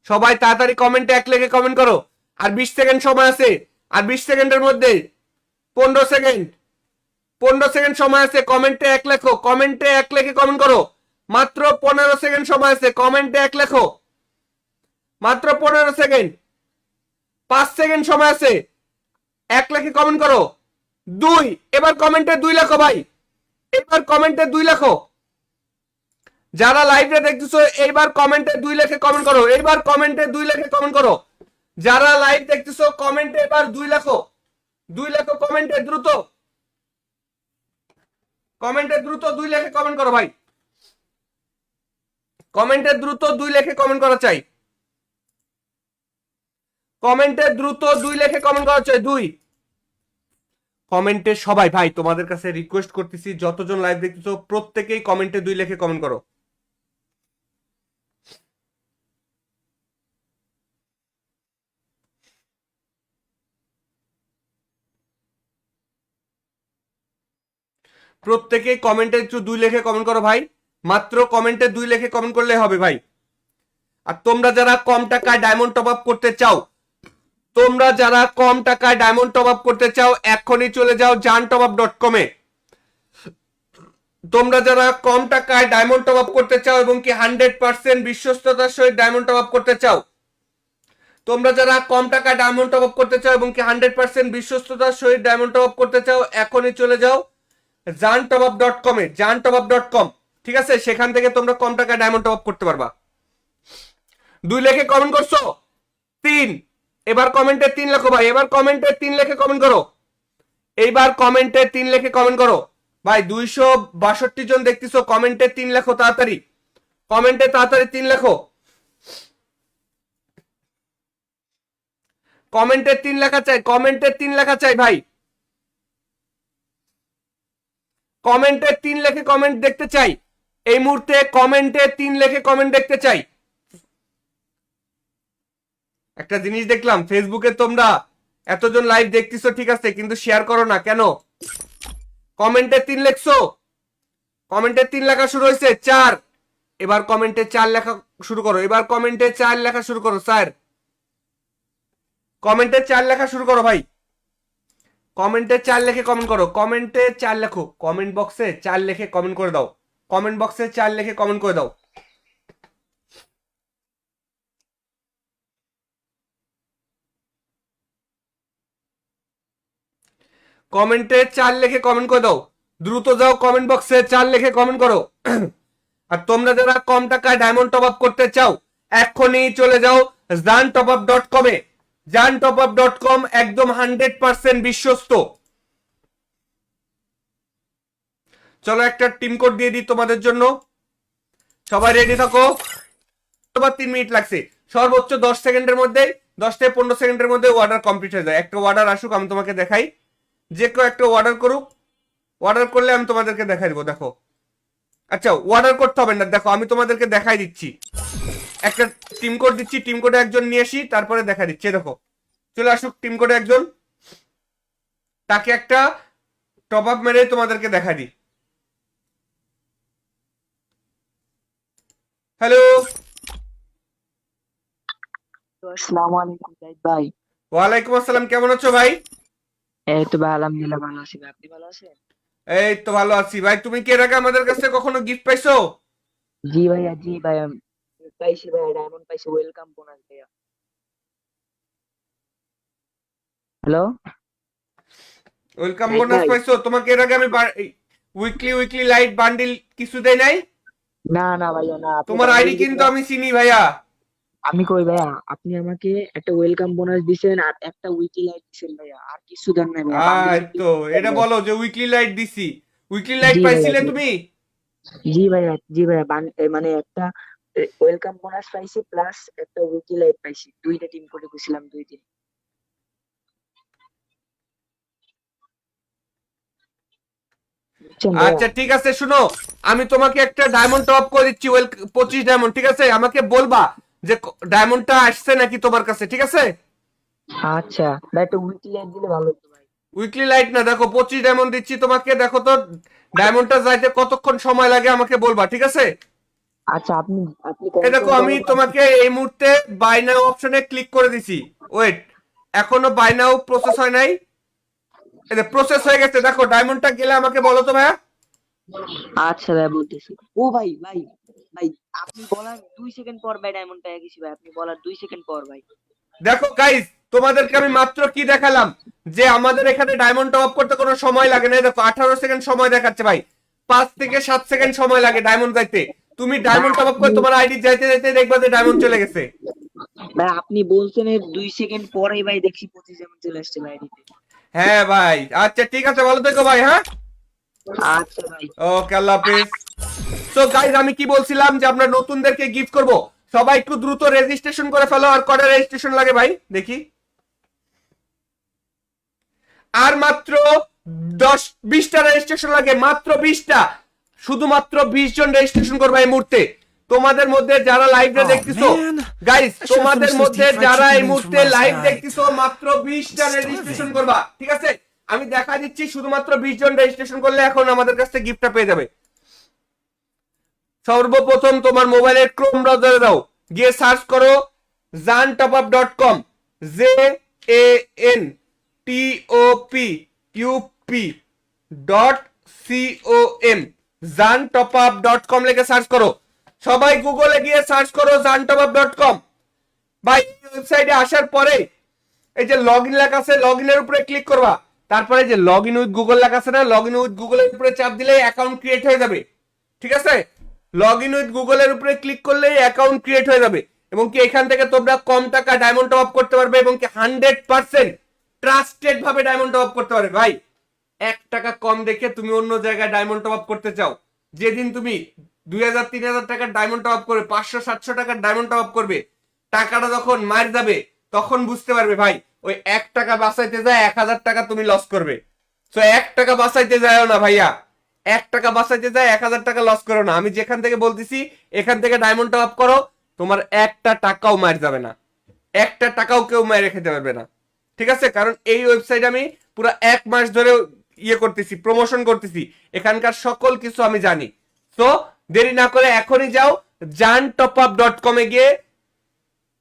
সবাই তাড়াতাড়ি কমেন্টে এক লেখে কমেন্ট করো। আর 20 সেকেন্ড সময় আছে, আর 20 সেকেন্ডের মধ্যে 15 সেকেন্ড, 15 সেকেন্ড সময় আছে, কমেন্টে এক লেখো, কমেন্টে এক লেখে কমেন্ট করো। মাত্র 15 সেকেন্ড সময় আছে, কমেন্টে এক লেখো, মাত্র 15 সেকেন্ড। 5 সেকেন্ড সময় আছে, এক লেখে কমেন্ট করো। 2, এবার কমেন্টে 2 লেখো ভাই, এবার কমেন্টে 2 লেখো। যারা লাইভে দেখতেছো এইবার কমেন্টে 2 লেখে কমেন্ট করো, এইবার কমেন্টে 2 লেখে কমেন্ট করো। যারা লাইভ দেখতেছো কমেন্টে এবার 2 লেখো, 2 লেখো কমেন্টে দ্রুত, কমেন্টে দ্রুত 2 লেখে কমেন্ট করো ভাই, কমেন্টে দ্রুত 2 লেখে কমেন্ট করা চাই, কমেন্টে দ্রুত 2 লেখে কমেন্ট করা চাই। 2 কমেন্টে সবাই ভাই, তোমাদের কাছে রিকোয়েস্ট করতেছি যতজন লাইভ দেখতেছো প্রত্যেকেই কমেন্টে 2 লেখে কমেন্ট করো। প্রত্যেকেই কমেন্টে একটু 2 লেখে কমেন্ট করো ভাই, মাত্র কমেন্টে 2 লেখে কমেন্ট করলে হবে ভাই। আর তোমরা যারা কম টাকায় ডায়মন্ড টপ আপ করতে চাও, তোমরা যারা কম টাকায় ডায়মন্ড টপ আপ করতে চাও এখনই চলে যাও jantopup.com এ। তোমরা যারা কম টাকায় ডায়মন্ড টপ আপ করতে চাও এবং কি 100% বিশ্বস্ততার সহিত ডায়মন্ড টপ আপ করতে চাও, তোমরা যারা কম টাকায় ডায়মন্ড টপ আপ করতে চাও এবং কি 100% বিশ্বস্ততার সহিত ডায়মন্ড টপ আপ করতে চাও এখনই চলে যাও jantopup.com এ, jantopup.com, ঠিক আছে? সেখান থেকে তোমরা কম টাকায় ডায়মন্ড টপ আপ করতে পারবা। 2 লেখে কমেন্ট করছো, 3, এবার কমেন্টে 3 লেখো ভাই, এবার কমেন্টে 3 লেখে কমেন্ট করো, এইবার কমেন্টে 3 লেখে কমেন্ট করো ভাই। 262 জন দেখতেছো, কমেন্টে 3 লেখো তাড়াতাড়ি, কমেন্টে তাড়াতাড়ি 3 লেখো, কমেন্টে 3 লেখা চাই, কমেন্টে 3 লেখা চাই ভাই, কমেন্টে 3 লেখে কমেন্ট দেখতে চাই এই মুহূর্তে, কমেন্টে 3 লেখে কমেন্ট দেখতে চাই। একটা জিনিস দেখলাম ফেসবুকে, তোমরা এতজন লাইভ দেখতেছো ঠিক আছে, কিন্তু শেয়ার করো না কেন? কমেন্টে 3 লেখছো, কমেন্টে 3 লেখা শুরু হয়েছে, 4, এবার কমেন্টে 4 লেখা শুরু করো, এবার কমেন্টে 4 লেখা শুরু করো স্যার, কমেন্টে 4 লেখা শুরু করো ভাই, কমেন্টে 4 লেখে কমেন্ট করো, কমেন্টে 4 লেখো, কমেন্ট বক্সে 4 লেখে কমেন্ট করে দাও, কমেন্ট বক্সে 4 লেখে কমেন্ট করে দাও। কমেন্টে 4 লেখে কমেন্ট করে দাও, দ্রুত যাও কমেন্ট বক্সে 4 লেখে কমেন্ট করো। আর তোমরা যারা কম টাকায় ডায়মন্ড টপ আপ করতে চাও এখনই চলে যাও jantopup.com এ, jantopup.com একদম 100% বিশ্বস্ত। চলো একটা টিম কোড দিয়ে দিই তোমাদের জন্য, সবাই রেডি থাকো। 3 মিনিট লাগছে, সর্বোচ্চ 10 সেকেন্ডের মধ্যে, 10 থেকে 15 সেকেন্ডের মধ্যে অর্ডার কমপ্লিট হয়ে যায়। একটা অর্ডার আসুক, আমি তোমাকে দেখাই, যে কেউ একটা অর্ডার করুক, অর্ডার করলে আমি তোমাদেরকে দেখাই দিব। দেখো, আচ্ছা অর্ডার করতে হবে না, দেখো আমি তোমাদেরকে দেখাই দিচ্ছি, একটা টিম কোড দিচ্ছি, টিম কোডে একজন নিয়ে আসি তারপরে দেখা দিচ্ছি। দেখো চলে আসুক টিম কোডে একজন, তাকে একটা টপ আপ মেরে তোমাদেরকে দেখা দিই। হ্যালো, আসসালামু আলাইকুম জাহিদ ভাই। ওয়ালাইকুম আসসালাম, কেমন আছো ভাই? এই তো ভাই আলহামদুলিল্লাহ ভালো আছি ভাই, আপনি ভালো আছেন? এই তো ভালো আছি ভাই। তুমি কি এর আগে আমাদের কাছে কখনো গিফট পাইছো? জি ভাইয়া, জি ভাইয়া, পাইছি ভাইয়া, ডায়মন্ড পাইছি, ওয়েলকাম বোনাস ভাইয়া। হ্যালো ওয়েলকাম জাহিদ বোনাস ভাই। পাইছো? তোমাকে এর আগে আমি উইকলি উইকলি লাইট বান্ডিল কিছু দেই নাই? না না ভাইয়া, না, আপনি তোমার বান্ডিল আইডি কিন্তু দিছেন। আমি চিনি ভাইয়া। আমি কই ভাইয়া, আপনি আমাকে একটা ওয়েলকাম বোনাস দিছেন আর একটা উইকলি লাইট দিছেন ভাইয়া, আর কিছু দেন নাই ভাইয়া, বান্ডিল তো এটা ভাইয়া। বলো যে উইকলি লাইট দিছি, উইকলি লাইট জি ভাইয়া, পাইছিলে জি তুমি? জি ভাইয়া, জি ভাইয়া, মানে একটা ওয়েলকাম বোনাস পাইছি প্লাস একটা উইকলি লাইট পাইছি, দুইটা টিম করে গেছিলাম 2 দিন। বুঝছেন ভাইয়া? আচ্ছা ঠিক আছে, শুনো, আমি তোমাকে একটা ডায়মন্ড টপ করে দিচ্ছি, 25 ডায়মন্ড, ঠিক আছে? আমাকে বলবা যে ডায়মন্ডটা আসছে নাকি তোমার কাছে, ঠিক আছে? আচ্ছা ভাই, একটা উইকলি লাইট দিলে ভালো হতো ভাই। উইকলি লাইট না, দেখো 25 ডায়মন্ড দিচ্ছি তোমাকে, দেখো তো ডায়মন্ডটা যাইতে কতক্ষণ সময় লাগে আমাকে বলবা, ঠিক আছে? আচ্ছা আপনি আপনি এই দেখো কনফার্ম আমি করেন। তোমাকে এই মুহূর্তে বাই নাও অপশনে ক্লিক করে দিছি। ওয়েট, এখনো বাই নাও প্রসেস হয় নাই। এই যে প্রসেস হয়ে গেছে, দেখো ডায়মন্ডটা গেলে আমাকে বলো তো ভাইয়া। আচ্ছা ভাই বলতেছি। ও ভাই ভাই ভাই, আপনি বলার 2 সেকেন্ড পর ভাই ডায়মন্ড পেয়ে গেছি ভাই, আপনি বলার 2 সেকেন্ড পর ভাই। দেখো গাইস, তোমাদেরকে আমি মাত্র কি দেখালাম, যে আমাদের এখানে ডায়মন্ড টপ আপ করতে কোনো সময় লাগে না। এই দেখো 18 সেকেন্ড সময় দেখাচ্ছে ভাই, 5 থেকে 7 সেকেন্ড সময় লাগে ডায়মন্ড যাইতে। তুমি ডায়মন্ড টপ আপ করে তোমার আইডি যাইতে যাইতে দেখবা যে ডায়মন্ড চলে গেছে। ভাই আপনি বলছেন এর 2 সেকেন্ড পরেই ভাই দেখছি 25 চলে আসছে ভাই আইডিতে। হ্যাঁ ভাই, আচ্ছা ঠিক আছে, ভালো থেকো ভাই। হ্যাঁ, আচ্ছা ভাই। ওকে, আল্লাহ হাফেজ। সো গাইস, আমি কি বলছিলাম যে আমরা নতুনদেরকে গিফট করব, সবাই একটু দ্রুত রেজিস্ট্রেশন করে ফেলো। আর কটা রেজিস্ট্রেশন লাগে ভাই দেখি? আর মাত্র 10-20টা রেজিস্ট্রেশন লাগে, মাত্র 20টা। শুধুমাত্র 20 জন রেজিস্ট্রেশন করবে এই মুহূর্তে। তোমাদের মধ্যে যারা লাইভে Oh দেখতেছো man, guys, I should have তোমাদের finished those মধ্যে deep fried যারা chicken এই wings from মুহূর্তে last লাইভ night. দেখতেছো মাত্র 20টা রেজিস্ট্রেশন Starving. করবা, ঠিক আছে? আমি দেখা দিচ্ছি, শুধুমাত্র 20 জন রেজিস্ট্রেশন করলে এখন আমাদের কাছ থেকে গিফটটা পেয়ে যাবে। সর্বপ্রথম তোমার মোবাইলের ক্রোম ব্রাউজারে দাও, গিয়ে সার্চ করো zantopup.com, ZANTOPUP.com, zantopup.com লিখে সার্চ করো। সবাই গুগলে গিয়ে সার্চ করো zantopup.com। ভাই ওয়েবসাইটে আসার পরে এই যে লগ ইন লেখা আছে, লগ ইনের উপরে ক্লিক করবা। তারপরে যে লগ ইন উইথ গুগল লেখা আছে না, লগ ইন উইথ গুগলের উপরে চাপ দিলেই অ্যাকাউন্ট ক্রিয়েট হয়ে যাবে, ঠিক আছে? লগ ইন উইথ গুগলের উপরে ক্লিক করলেই অ্যাকাউন্ট ক্রিয়েট হয়ে যাবে, এবং কি এখান থেকে তোমরা কম টাকা ডায়মন্ড টপ আপ করতে পারবে, এবং কি 100% ট্রাস্টেড ভাবে ডায়মন্ড টপ আপ করতে পারবে। ভাই 1 টাকা কম দেখে তুমি অন্য জায়গায় ডায়মন্ড টপ আপ করতে চাও, যেদিন তুমি 2000-3000 টাকার ডায়মন্ড টপ আপ করবে, 500-700 টাকার ডায়মন্ড টপ আপ করবে, টাকাটা যখন মার যাবে তখন বুঝতে পারবে ভাই ওই 1 টাকা বাঁচাইতে যায় 1000 টাকা তুমি লস করবে। সো 1 টাকা বাঁচাইতে যাও না ভাইয়া, 1 টাকা বাঁচাইতে যায় 1000 টাকা লস করো না। আমি যেখান থেকে বলতেছি এখান থেকে ডায়মন্ড টপ আপ করো, তোমার 1 টাকাও মার যাবে না, 1 টাকাও কেউ মাইরে খেতে পারবে না, ঠিক আছে? কারণ এই ওয়েবসাইট আমি পুরো 1 মাস ধরে ইয়ে করতেছি, প্রমোশন করতেছি, এখানকার সকল কিছু আমি জানি। তো দেরি না করে এখনই যাও zantopup.com এ গিয়ে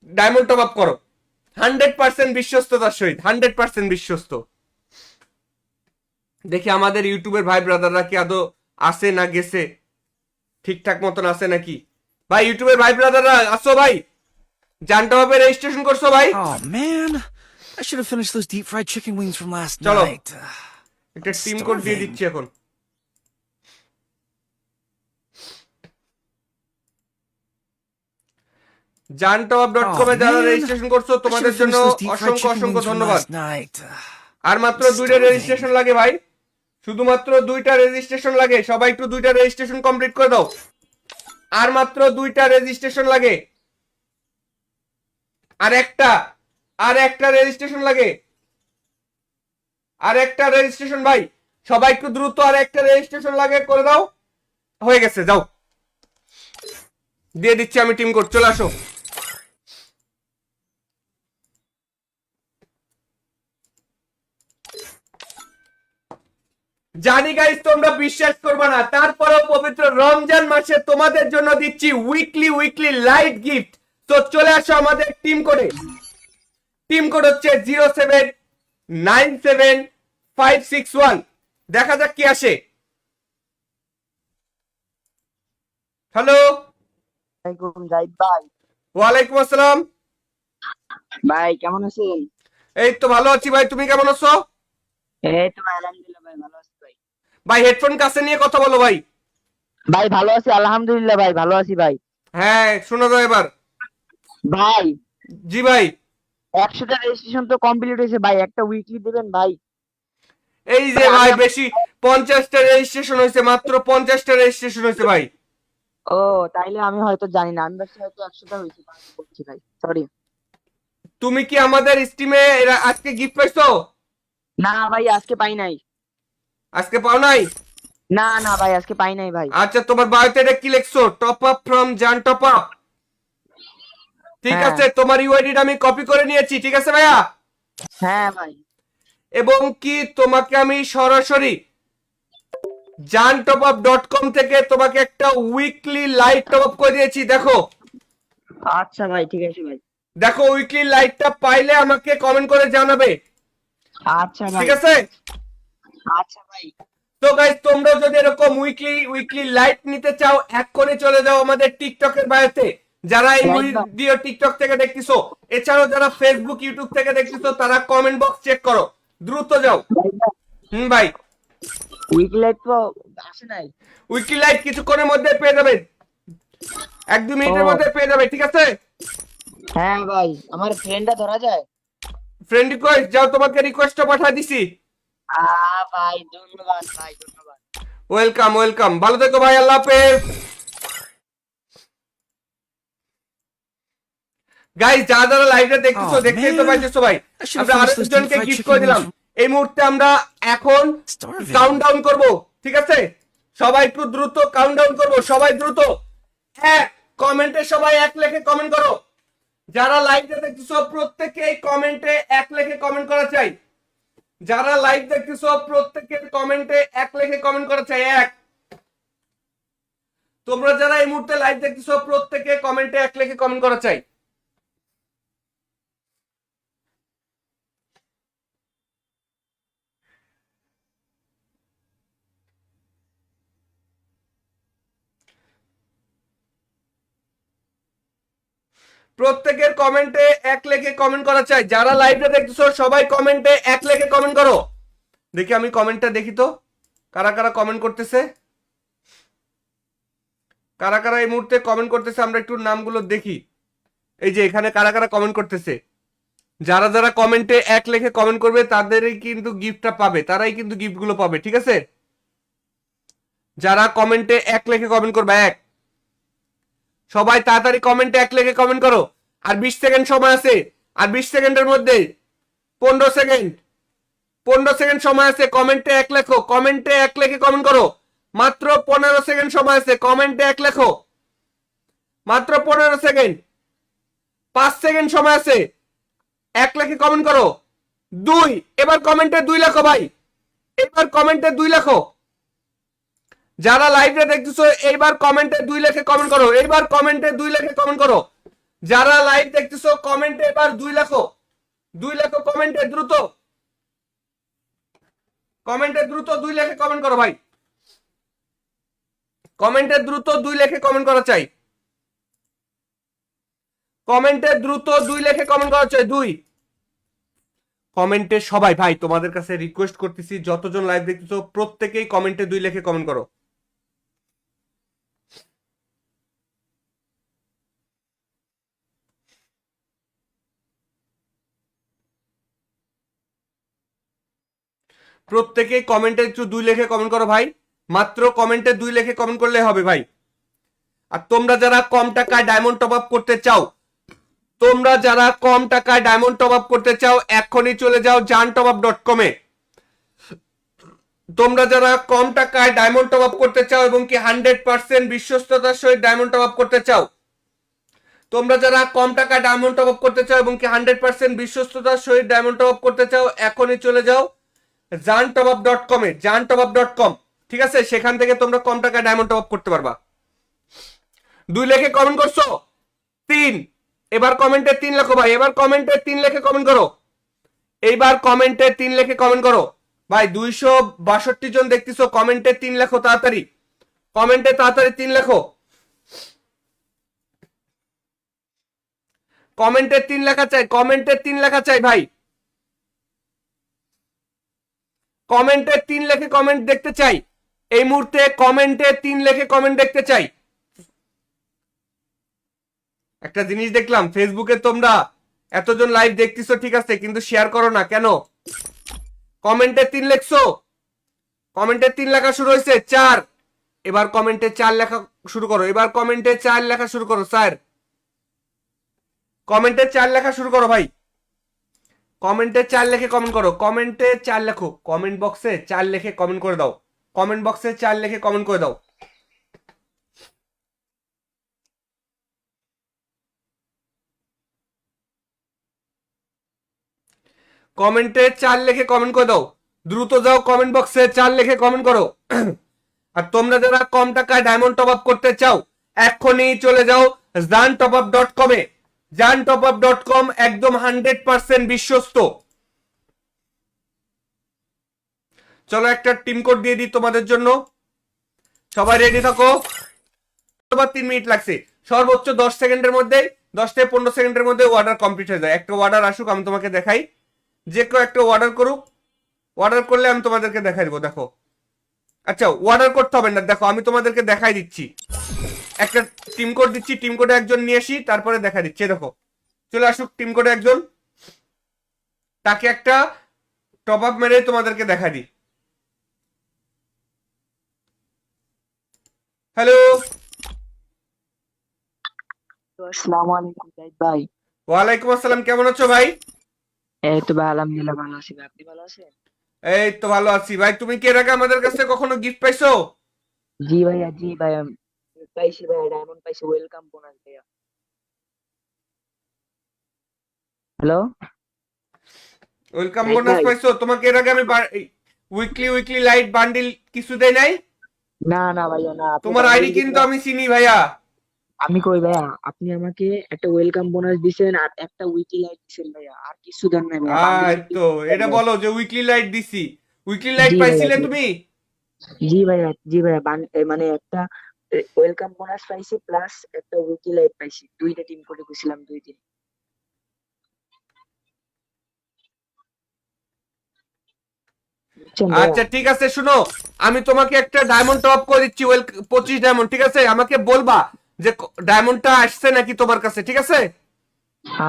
ডায়মন্ড টপ আপ করো, 100% বিশ্বস্ততার সহিত, 100% বিশ্বস্ত। দেখি আমাদের ইউটিউবের ভাই ব্রাদাররা কি আদৌ আসে না গেছে, ঠিকঠাক মতন আছে নাকি? ভাই ইউটিউবের ভাই ব্রাদাররা আসো ভাই, জানতে হবে রেজিস্ট্রেশন করছো ভাই? Oh man, I should have finished those deep fried chicken wings from last চলো night. একটা টিম কোড দিয়ে Starving. দিচ্ছি এখন। zantopup.com এ Oh যারা man, রেজিস্ট্রেশন করছো I should তোমাদের have জন্য finished those deep fried অসংখ্য chicken অসংখ্য wings from ধন্যবাদ। last night. আর মাত্র 2টা Starving. রেজিস্ট্রেশন লাগে ভাই, শুধুমাত্র 2টা রেজিস্ট্রেশন লাগে, সবাই একটু 2টা রেজিস্ট্রেশন কমপ্লিট করে দাও। আর মাত্র 2টা রেজিস্ট্রেশন লাগে, আর একটা রেজিস্ট্রেশন লাগে, আর একটা রেজিস্ট্রেশন ভাই, সবাই একটু দ্রুত, আর একটা রেজিস্ট্রেশন লাগে, করে দাও। হয়ে গেছে, যাও দিয়ে দিচ্ছি আমি টিম কোড, চলে আসো। জানি গাইস তোমরা বিশ্বাস করবে না, তারপরেও পবিত্র রমজান মাসে তোমাদের জন্য দিচ্ছি উইকলি লাইট গিফট। তো চলে আসো আমাদের টিম কোডে। টিম কোড হচ্ছে 0797561। দেখা যাক কি আসে। হ্যালো, জাহিদ ভাই। ওয়ালাইকুম আসসালাম। ভাই কেমন আছেন? এই তো ভালো আছি ভাই, তুমি কেমন আছো? এই তো ভাই আলহামদুলিল্লাহ ভাই, ভালো আছি ভাই। ভাই হেডফোন কাছে নিয়ে কথা বলো ভাই। ভাই ভালো আছি আলহামদুলিল্লাহ ভাই, ভালো আছি ভাই। হ্যাঁ শোনা যায় এবার। ভাই জি ভাই, 100টা রেজিস্ট্রেশন তো কমপ্লিট হয়েছে ভাই, একটা উইকলি দিবেন ভাই। এই যে ভাই বেশি 50টা রেজিস্ট্রেশন হয়েছে, মাত্র 50টা রেজিস্ট্রেশন হয়েছে ভাই। ও, তাইলে আমি হয়তো জানি না, আমি ভাবছি হয়তো 100টা হয়েছে, বলছি ভাই, সরি। তুমি কি আমাদের স্টিমে আজকে গিফট পাইছো? না ভাই, আজকে পাই নাই। আজকে পাও নাই? না না ভাই, আজকে পাই নাই ভাই। আচ্ছা, তোমার বায়োতে এটা কি লিখছো? টপ আপ ফ্রম জান টপ আপ। ঠিক হ্যাঁ আছে, তোমার ইউআইডিটা আমি কপি করে নিয়েছি, ঠিক আছে ভাইয়া। হ্যাঁ ভাই। এবং কি তোমাকে আমি সরাসরি jantopup.com থেকে তোমাকে একটা উইকলি লাইট টপ আপ করে দিয়েছি, দেখো। আচ্ছা ভাই, ঠিক আছে ভাই। দেখো, উইকলি লাইটটা পাইলে আমাকে কমেন্ট করে জানাবে, আচ্ছা ভাই। ঠিক আছে? আচ্ছা ভাই। তো গাইস, তোমরা যদি এরকম উইকলি লাইট নিতে চাও, এক্ষুনি চলে যাও আমাদের টিকটকের বায়োতে। যারা এই লাইক দাও। ভিডিও টিকটক থেকে দেখতেছো, এছাড়াও যারা ফেসবুক ইউটিউব থেকে দেখতেছো, তারা কমেন্ট বক্স চেক করো, দ্রুত যাও। ভাই, উইক লাইট তো আসে নাই। উইকলি লাইট কিছুক্ষণের মধ্যে পেয়ে যাবে, 1-2 মিনিটের ও মধ্যে পেয়ে যাবে, ঠিক আছে? হ্যাঁ ভাই, আমার ফ্রেন্ডটা ধরা যায়? ফ্রেন্ড রিকোয়েস্ট যাও, তোমাকে রিকোয়েস্টটা পাঠিয়ে দিছি। ভাই ধন্যবাদ, ভাই ধন্যবাদ। ওয়েলকাম ওয়েলকাম, ভালো থেকো ভাই, আল্লাহ হাফেজ। গাইস, যারা যারা লাইভটা দেখতেছো, Oh, দেখতেই তো man. পাইতেছো ভাই, I should have আমরা finished those deep আরেকজনকে fried গিফট chicken করে wings. দিলাম। এই মুহূর্তে আমরা এখন Starving. কাউন্টডাউন করব, ঠিক আছে? সবাই একটু দ্রুত কাউন্টডাউন করব, সবাই দ্রুত এক কমেন্টে, সবাই এক লেখে কমেন্ট করো। যারা লাইভটা দেখতেছো প্রত্যেকেই কমেন্টে এক লেখে কমেন্ট করা চাই। যারা লাইভ দেখতেছো প্রত্যেকের কমেন্টে এক লেখে কমেন্ট করা চাই, এক। তোমরা যারা এই মুহূর্তে লাইভ দেখতেছো প্রত্যেকে কমেন্টে এক লেখে কমেন্ট করা চাই। প্রত্যেকের কমেন্টে এক লেখে কমেন্ট করা চাই। যারা লাইভটা দেখতেছো সবাই কমেন্টে এক লেখে কমেন্ট করো। দেখি, আমি কমেন্টটা দেখি তো, কারা কারা কমেন্ট করতেছে, কারা কারা এই মুহূর্তে কমেন্ট করতেছে, আমরা একটু নামগুলো দেখি। এই যে এখানে কারা কারা কমেন্ট করতেছে। যারা যারা কমেন্টে এক লেখে কমেন্ট করবে তাদেরই কিন্তু গিফটটা পাবে, তারাই কিন্তু গিফটগুলো পাবে, ঠিক আছে? যারা কমেন্টে এক লেখে কমেন্ট করবে, এক। সবাই তাড়াতাড়ি কমেন্টে এক লেখে কমেন্ট করো। আর 20 সেকেন্ড সময় আছে, আর 20 সেকেন্ডের মধ্যে 15 সেকেন্ড, 15 সেকেন্ড সময় আছে, কমেন্টে এক লেখো, কমেন্টে এক লেখে কমেন্ট করো। মাত্র 15 সেকেন্ড সময় আছে, কমেন্টে এক লেখো, মাত্র 15 সেকেন্ড। 5 সেকেন্ড সময় আছে, এক লেখে কমেন্ট করো। 2, এবার কমেন্টে 2 লেখো ভাই, এবার কমেন্টে 2 লেখো। যারা লাইভে দেখতেছো এইবার কমেন্টে 2 লেখে কমেন্ট করো, এইবার কমেন্টে 2 লেখে কমেন্ট করো। যারা লাইভ দেখতেছো কমেন্টে এবার 2 লেখো, 2 লেখো কমেন্টে দ্রুত, কমেন্টে দ্রুত 2 লেখে কমেন্ট করো ভাই, কমেন্টে দ্রুত 2 লেখে কমেন্ট করা চাই, কমেন্টে দ্রুত 2 লেখে কমেন্ট করা চাই, 2 কমেন্টে। সবাই ভাই তোমাদের কাছে রিকোয়েস্ট করতেছি, যতজন লাইভ দেখতেছো প্রত্যেকেই কমেন্টে 2 লেখে কমেন্ট করো। প্রত্যেকেই কমেন্টে একটু 2 লেখে কমেন্ট করো ভাই, মাত্র কমেন্টে 2 লেখে কমেন্ট করলে হবে ভাই। আর তোমরা যারা কম টাকায় ডায়মন্ড টপ আপ করতে চাও, তোমরা যারা কম টাকায় ডায়মন্ড টপ আপ করতে চাও, এখনই চলে যাও jantopup.com এ। তোমরা যারা কম টাকায় ডায়মন্ড টপ আপ করতে চাও এবং কি 100% বিশ্বস্ততার সহিত ডায়মন্ড টপ আপ করতে চাও, তোমরা যারা কম টাকায় ডায়মন্ড টপ আপ করতে চাও এবং কি 100% বিশ্বস্ততার সহিত ডায়মন্ড টপ আপ করতে চাও, এখনই চলে যাও jantopup.com এ, jantopup.com, ঠিক আছে? সেখান থেকে তোমরা কম টাকায় ডায়মন্ড টপ আপ করতে পারবা। 2 লেখে কমেন্ট করছো, 3, এবার কমেন্টে 3 লেখো ভাই, এবার কমেন্টে 3 লেখে কমেন্ট করো, এইবার কমেন্টে 3 লেখে কমেন্ট করো ভাই। 262 জন দেখতেছো, কমেন্টে 3 লেখো তাড়াতাড়ি, কমেন্টে তাড়াতাড়ি 3 লেখো, কমেন্টে 3 লেখা চাই, কমেন্টে 3 লেখা চাই ভাই, কমেন্টে 3 লেখে কমেন্ট দেখতে চাই এই মুহূর্তে, কমেন্টে 3 লেখে কমেন্ট দেখতে চাই। একটা জিনিস দেখলাম, ফেসবুকে তোমরা এতজন লাইভ দেখতেছো ঠিক আছে, কিন্তু শেয়ার করো না কেন? কমেন্টে 3 লেখছো, কমেন্টে 3 লেখা শুরু হয়েছে, 4, এবার কমেন্টে 4 লেখা শুরু করো, এবার কমেন্টে 4 লেখা শুরু করো স্যার, কমেন্টে 4 লেখা শুরু করো ভাই, কমেন্টে 4 লিখে কমেন্ট করো, কমেন্টে 4 লেখো, কমেন্ট বক্সে 4 লিখে কমেন্ট করে দাও, কমেন্ট বক্সে 4 লিখে কমেন্ট করে দাও। কমেন্টে 4 লিখে কমেন্ট করে দাও, দ্রুত যাও কমেন্ট বক্সে 4 লিখে কমেন্ট করো। আর তোমরা যারা কম টাকায় ডায়মন্ড টপ আপ করতে চাও এখনই চলে যাও জানটপআপ.com এ। জানটপআপ.com একদম 100% বিশ্বস্ত। চলো একটা টিম কোড দিয়ে দিই তোমাদের জন্য, সবাই রেডি থাকো। 3 মিনিট লাগছে, সর্বোচ্চ 10 সেকেন্ডের মধ্যে, 10 থেকে 15 সেকেন্ডের মধ্যে অর্ডার কমপ্লিট হয়ে যায়। একটা অর্ডার আসুক, আমি তোমাকে দেখাই, যে কেউ একটা অর্ডার করুক, অর্ডার করলে আমি তোমাদেরকে দেখাই দেবো। দেখো, আচ্ছা অর্ডার করতে হবে না, দেখো আমি তোমাদেরকে দেখাই দিচ্ছি, একটা টিম কোড দিচ্ছি, টিম কোডে একজন নিয়ে আসি, তারপরে দেখা দিচ্ছি। দেখো চলে আসুক টিম কোডে একজন, তাকে একটা টপ আপ মেরে তোমাদেরকে দেখা দিই। হ্যালো, আসসালামু আলাইকুম জাহিদ ভাই। ওয়ালাইকুম আসসালাম, কেমন আছো ভাই? এই তো ভাই আলহামদুলিল্লাহ ভালো আছি ভাই, আপনি ভালো আছেন? এই তো ভালো আছি ভাই। তুমি কি এর আগে আমাদের কাছে কখনো গিফট পাইছো? জি ভাইয়া, জি ভাইয়া, পাইছি ভাইয়া, ডায়মন্ড পাইছি, ওয়েলকাম বোনাস ভাইয়া। হ্যালো ওয়েলকাম জাহিদ বোনাস ভাই। পাইছো? তোমাকে এর আগে আমি উইকলি উইকলি লাইট বান্ডিল কিছু দেই নাই? না না ভাইয়া, না, আপনি তোমার আইডি বান্ডিল কিন্তু দিছেন। আমি চিনি ভাইয়া। আমি কই ভাইয়া, আপনি আমাকে একটা ওয়েলকাম বোনাস দিছেন আর একটা উইকলি লাইট দিছেন ভাইয়া, আর কিছু দেন নাই ভাইয়া, বান্ডিল তো এটা বলো যে উইকলি লাইট দিছি, উইকলি লাইট জি ভাইয়া, পাইছিলে জি তুমি? জি ভাইয়া, জি ভাইয়া, মানে একটা ওয়েলকাম বোনাস পাইছি প্লাস একটা উইকলি লাইট পাইছি, দুইটা টিম করে গেছিলাম 2 দিন, বুঝছেন ভাইয়া? আচ্ছা ঠিক আছে, শুনো, আমি তোমাকে একটা ডায়মন্ড টপ করে দিচ্ছি, 25 ডায়মন্ড, ঠিক আছে? আমাকে বলবা যে ডায়মন্ডটা আসছে নাকি তোমার কাছে, ঠিক আছে?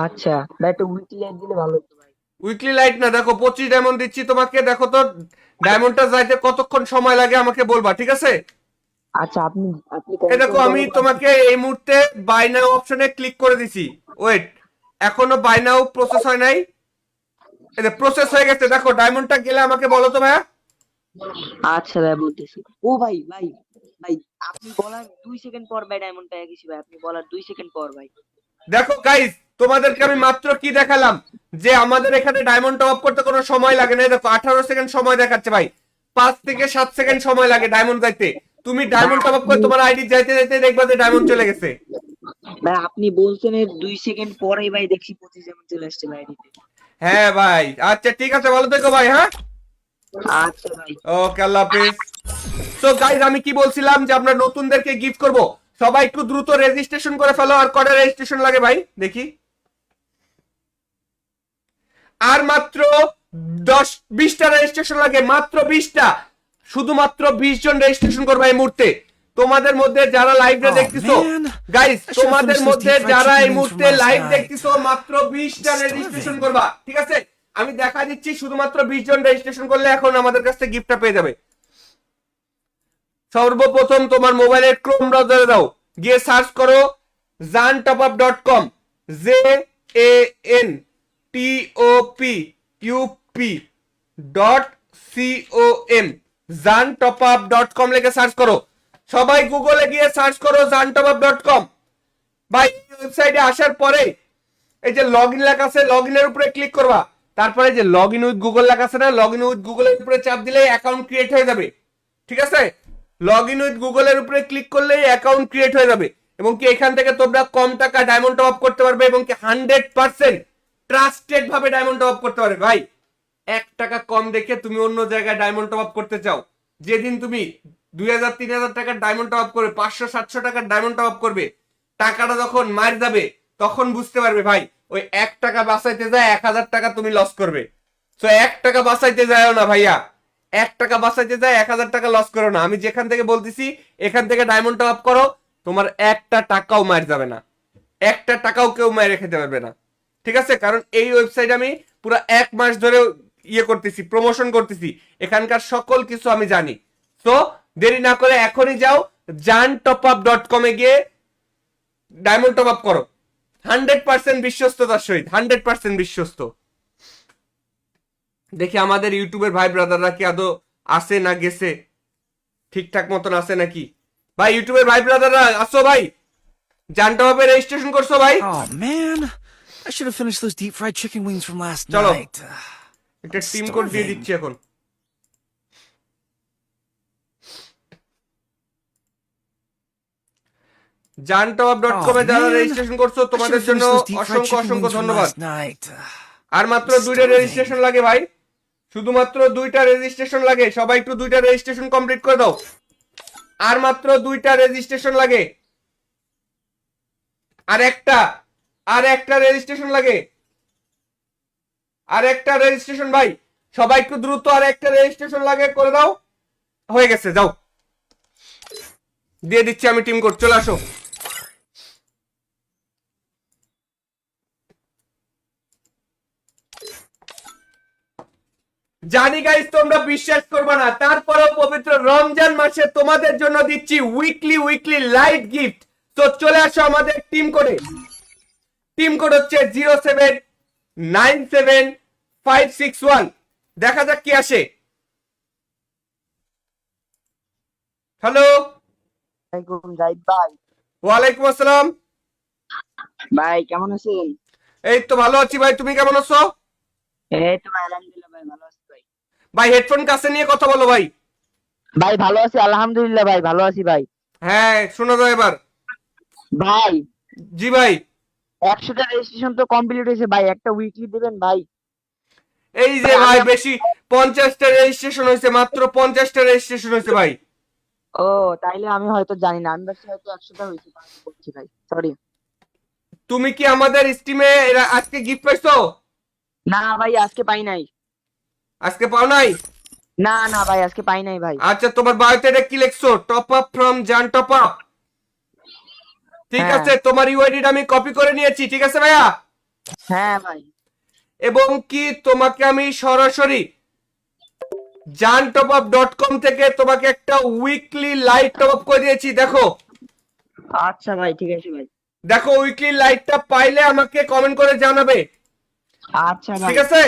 আচ্ছা ভাই, একটা উইকলি লাইট দিলে ভালো হতো ভাই। উইকলি লাইট না, দেখো 25 ডায়মন্ড দিচ্ছি তোমাকে, দেখো তো ডায়মন্ডটা যাইতে কতক্ষণ সময় লাগে আমাকে বলবা, ঠিক আছে? আচ্ছা, আপনি আপনি এই দেখো কনফার্ম আমি ভাবে বলেন। তোমাকে এই মুহূর্তে বাই নাও অপশনে ক্লিক করে দিছি। ওয়েট, এখনো বাই নাও প্রসেস হয় নাই, এই যে প্রসেস হয়ে গেছে, দেখো ডায়মন্ডটা গেলে আমাকে বলো তো ভাইয়া। আচ্ছা ভাই, বলতেছি। ও ভাই ভাই ভাই, আপনি বলার 2 সেকেন্ড পর ভাই ডায়মন্ড পেয়ে গেছি ভাই, আপনি বলার 2 সেকেন্ড পর ভাই। দেখো গাইস, তোমাদেরকে আমি মাত্র কি দেখালাম, যে আমাদের এখানে ডায়মন্ড টপ আপ করতে কোনো সময় লাগে না। এই দেখো 18 সেকেন্ড সময় দেখাচ্ছে ভাই, 5 থেকে 7 সেকেন্ড সময় লাগে ডায়মন্ড যাইতে। তুমি ভাই ডায়মন্ড টপ আপ করে আপনি তোমার আইডি যাইতে যাইতে দেখবা যে ডায়মন্ড চলে গেছে। ভাই আপনি বলছেন এর 2 সেকেন্ড পরেই ভাই দেখছি 25 যেমন চলে আসছে ভাই আইডিতে। হ্যাঁ ভাই, আচ্ছা ঠিক আছে, ভালো থেকো ভাই। হ্যাঁ, আচ্ছা ভাই। ওকে, আল্লাহ হাফেজ। সো গাইস, আমি কি বলছিলাম যে আমরা নতুনদেরকে গিফট করব, সবাই একটু দ্রুত রেজিস্ট্রেশন করে ফেলো। আর কটা রেজিস্ট্রেশন লাগে ভাই দেখি? আর মাত্র 10-20টা রেজিস্ট্রেশন লাগে, মাত্র 20টা, শুধুমাত্র 20 জন রেজিস্ট্রেশন করবে এই মুহূর্তে। তোমাদের মধ্যে যারা লাইভে Oh দেখতেছো man, guys, I should have তোমাদের finished those মধ্যে deep fried যারা chicken এই wings from মুহূর্তে last লাইভ night. দেখতেছো মাত্র 20টা I'm রেজিস্ট্রেশন starving. করবা, ঠিক আছে? আমি দেখা দিচ্ছি, শুধুমাত্র 20 জন রেজিস্ট্রেশন করলে এখন আমাদের কাছ থেকে গিফটটা পেয়ে যাবে। সর্বপ্রথম তোমার মোবাইলের ক্রোম ব্রাউজারে দাও, গিয়ে সার্চ করো জানটপআপ.com, JANTOPUP.com, জানটপআপ.com লিখে সার্চ করো। সবাই গুগলে গিয়ে সার্চ করো জানটপআপ.com। ভাই ওয়েবসাইটে আসার পরে এই যে লগ ইন লেখা আছে, লগ ইনের উপরে ক্লিক করবা, তারপরে যে লগ ইন উইথ গুগল লেখা আছে না, লগ ইন উইথ গুগলের উপরে চাপ দিলে অ্যাকাউন্ট ক্রিয়েট হয়ে যাবে, ঠিক আছে? লগ ইন উইথ গুগলের উপরে ক্লিক করলেই অ্যাকাউন্ট ক্রিয়েট হয়ে যাবে, এবং কি এখান থেকে তোমরা কম টাকা ডায়মন্ড টপ আপ করতে পারবে, এবং কি 100% ট্রাস্টেড ভাবে ডায়মন্ড টপ আপ করতে পারবে। ভাই 1 টাকা কম দেখে তুমি অন্য জায়গায় ডায়মন্ড টপ আপ করতে চাও, যেদিন তুমি 2000-3000 টাকার ডায়মন্ড টপ আপ করবে, 500-700 টাকার ডায়মন্ড টপ আপ করবে, টাকাটা যখন মার যাবে তখন বুঝতে পারবে ভাই ওই 1 টাকা বাঁচাইতে যায় 1000 টাকা তুমি লস করবে। সো 1 টাকা বাঁচাইতে যাও না ভাইয়া, 1 টাকা বাঁচাইতে যায় 1000 টাকা লস করো না। আমি যেখান থেকে বলতেছি এখান থেকে ডায়মন্ড টপ আপ করো, তোমার একটা টাকাও মার যাবে না, একটা টাকাও কেউ মার খেতে পারবে না, ঠিক আছে? কারণ এই ওয়েবসাইট আমি পুরো 1 মাস ধরে ইয়ে করতেছি, প্রমোশন করতেছি, এখানকার সকল কিছু আমি জানি। তো দেরি না করে এখনই যাও jantopup.com এ গিয়ে ডায়মন্ড টপ আপ করো 100% বিশ্বস্ততার সহিত 100% বিশ্বস্ত। দেখি আমাদের ইউটিউবের ভাই ব্রাদাররা কি আদৌ আসে না গেছে, ঠিকঠাক মতন আসে নাকি। ভাই ইউটিউবের ভাই ব্রাদাররা আসো ভাই, জানটপে রেজিস্ট্রেশন করছো ভাই? Oh man, I should have finished those deep fried chicken wings from last চলো night. একটা টিম কোড দিয়ে Starving. দিচ্ছি এখন। jantopup.com এ Oh, যারা man. রেজিস্ট্রেশন করছো I should তোমাদের have জন্য finished those deep fried অসংখ্য chicken অসংখ্য wings from ধন্যবাদ। last night. আর মাত্র দুইটা Starving. রেজিস্ট্রেশন লাগে ভাই, শুধুমাত্র দুইটা রেজিস্ট্রেশন লাগে। সবাই একটু দুইটা রেজিস্ট্রেশন কমপ্লিট করে দাও। আর মাত্র দুইটা রেজিস্ট্রেশন লাগে, আর একটা রেজিস্ট্রেশন লাগে, আর একটা রেজিস্ট্রেশন ভাই, সবাই একটু দ্রুত আর একটা রেজিস্ট্রেশন লাগে, করে দাও। হয়ে গেছে, যাও দিয়ে দিচ্ছি আমি টিম কোড, চলে আসো। জানি গাইস তোমরা বিশ্বাস করবে না, তারপরেও পবিত্র রমজান মাসে তোমাদের জন্য দিচ্ছি উইকলি লাইট গিফট। তো চলে আসো আমাদের টিম কোডে। টিম কোড হচ্ছে 0797561। দেখা যাক কি আসে। হ্যালো, জাহিদ ভাই, ওয়ালাইকুম আসসালাম। ভাই কেমন আছেন? এই তো ভালো আছি ভাই, তুমি কেমন আছো? এই তো ভাই আলহামদুলিল্লাহ ভাই ভালো আছি ভাই। ভাই হেডফোন কাছে নিয়ে কথা বলো ভাই। ভাই ভালো আছি আলহামদুলিল্লাহ ভাই ভালো আছি ভাই। হ্যাঁ শোনো তো এবার। ভাই জি ভাই, 100টা রেজিস্ট্রেশন তো কমপ্লিট হয়েছে ভাই, একটা উইকলি দিবেন ভাই। এই যে ভাই বেশি 50টা রেজিস্ট্রেশন হয়েছে, মাত্র 50টা রেজিস্ট্রেশন হয়েছে ভাই। ও তাইলে আমি হয়তো জানি না, আমি ভাবছি হয়তো 100টা হয়েছে, বলছি ভাই সরি। তুমি কি আমাদের স্টিমে আজকে গিফট পাইছো? না ভাই আজকে পাই নাই। আজকে পাও নাই? না না ভাই আজকে পাই নাই ভাই। আচ্ছা তোমার বায়োতে এটা কি লিখছো? টপ আপ ফ্রম জান টপ আপ। ঠিক হ্যাঁ। আছে, তোমার ইউআইডিটা আমি কপি করে নিয়েছি, ঠিক আছে ভাইয়া? হ্যাঁ ভাই। এবং কি তোমাকে আমি সরাসরি jantopup.com থেকে তোমাকে একটা উইকলি লাইট টপ আপ করে দিয়েছি। দেখো আচ্ছা ভাই ঠিক আছে ভাই। দেখো উইকলি লাইটটা পাইলে আমাকে কমেন্ট করে জানাবে, আচ্ছা ভাই। ঠিক আছে?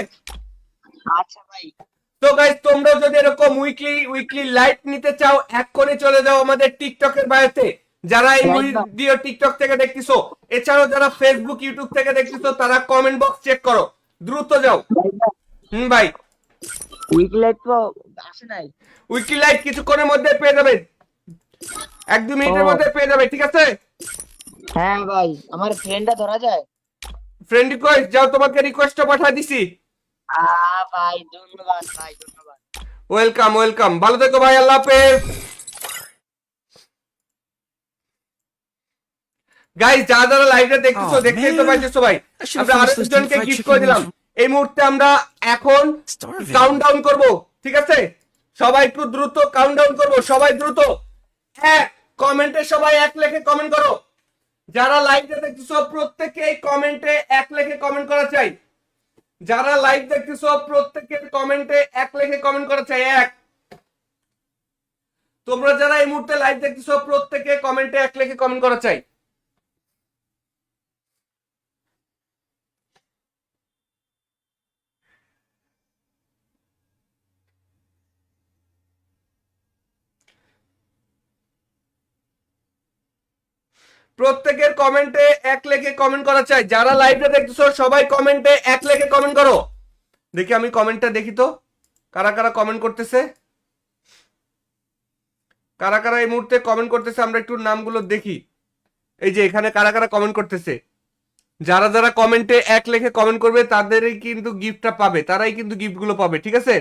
আচ্ছা ভাই। তো গাইস তোমরা যদি এরকম উইকলি লাইট নিতে চাও, এক্ষুনি চলে যাও আমাদের টিকটকের বায়োতে। যারা এই ভিডিও টিকটক থেকে দেখতেছো, এছাড়াও যারা ফেসবুক ইউটিউব থেকে দেখতেছো, তারা কমেন্ট বক্স চেক করো, দ্রুত যাও। ভাই উইকলি লাইট তো আসে নাই। উইকলি লাইট কিছুক্ষণের মধ্যে পেয়ে যাবে, 1-2 মিনিটের মধ্যে পেয়ে যাবে, ঠিক আছে? হ্যাঁ ভাই আমার ফ্রেন্ডটা ধরা যায়? ফ্রেন্ড রিকোয়েস্ট যাও, তোমাকে রিকোয়েস্টটা পাঠিয়ে দিছি। ভাই ধন্যবাদ ভাই ধন্যবাদ। ওয়েলকাম, ভালো থেকো ভাই, আল্লাহ হাফেজ। গাইস যারা লাইভটা দেখতেছো, Oh, দেখতেই তো man. পাইতেছো ভাই, I should have আমরা finished those আরেকজনকে deep fried গিফট chicken করে wings দিলাম। from- এই মুহূর্তে আমরা এখন Starving. কাউন্টডাউন করব, ঠিক আছে? সবাই একটু দ্রুত কাউন্টডাউন করব, সবাই দ্রুত কমেন্টে সবাই এক লেখে কমেন্ট করো। যারা লাইভটা দেখতেছো প্রত্যেকে এই কমেন্টে এক লেখে কমেন্ট করা চাই। যারা লাইভ দেখতেছো প্রত্যেকের কমেন্টে এক লেখে কমেন্ট করা চাই। তোমরা যারা এই মুহূর্তে লাইভ দেখতেছো প্রত্যেকে কমেন্টে এক লেখে কমেন্ট করা চাই। প্রত্যেকের কমেন্টে এক লেখে কমেন্ট করা চাই। যারা লাইভটা দেখতেছো সবাই কমেন্টে এক লেখে কমেন্ট করো। দেখি আমি কমেন্টটা দেখি তো কারা কারা কমেন্ট করতেছে, কারা কারা এই মুহূর্তে কমেন্ট করতেছে, আমরা একটু নামগুলো দেখি। এই যে এখানে কারা কারা কমেন্ট করতেছে। যারা যারা কমেন্টে এক লেখে কমেন্ট করবে তাদেরই কিন্তু গিফটটা পাবে, তারাই কিন্তু গিফটগুলো পাবে, ঠিক আছে?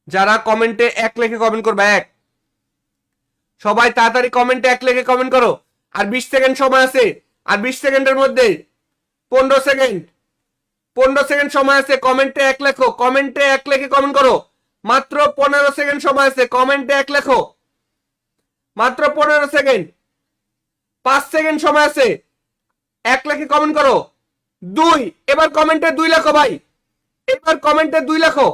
যারা কমেন্টে এক লেখে কমেন্ট করবে, সবাই তাড়াতাড়ি কমেন্টে এক লেখে কমেন্ট করো। আর 20 সেকেন্ড সময় আছে, আর 20 সেকেন্ডের মধ্যে 15 সেকেন্ড সময় আছে। কমেন্টে এক লেখো, কমেন্টে এক লেখে কমেন্ট করো। মাত্র 15 সেকেন্ড সময় আছে, কমেন্টে এক লেখো, মাত্র 15 সেকেন্ড। 5 সেকেন্ড সময় আছে, এক লেখে কমেন্ট করো। 2, এবার কমেন্টে 2 লেখো ভাই, এবার কমেন্টে 2 লেখো।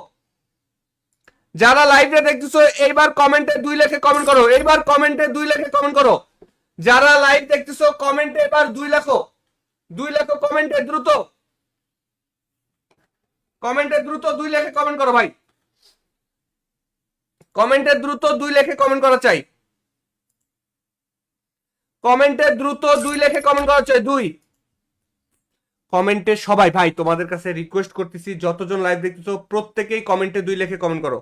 যারা লাইভে দেখতেছো এইবার কমেন্টে 2 লেখে কমেন্ট করো, এইবার কমেন্টে 2 লেখে কমেন্ট করো। যারা লাইভ দেখতেছো কমেন্টে এবার 2 লেখো, 2 লেখো কমেন্টে দ্রুত, কমেন্টে দ্রুত 2 লেখে কমেন্ট করো ভাই, কমেন্টে দ্রুত 2 লেখে কমেন্ট করা চাই, কমেন্টে দ্রুত 2 লেখে কমেন্ট করা চাই। 2 কমেন্টে সবাই ভাই তোমাদের কাছে রিকোয়েস্ট করতেছি, যতজন লাইভ দেখতেছো প্রত্যেকেই কমেন্টে 2 লেখে কমেন্ট করো।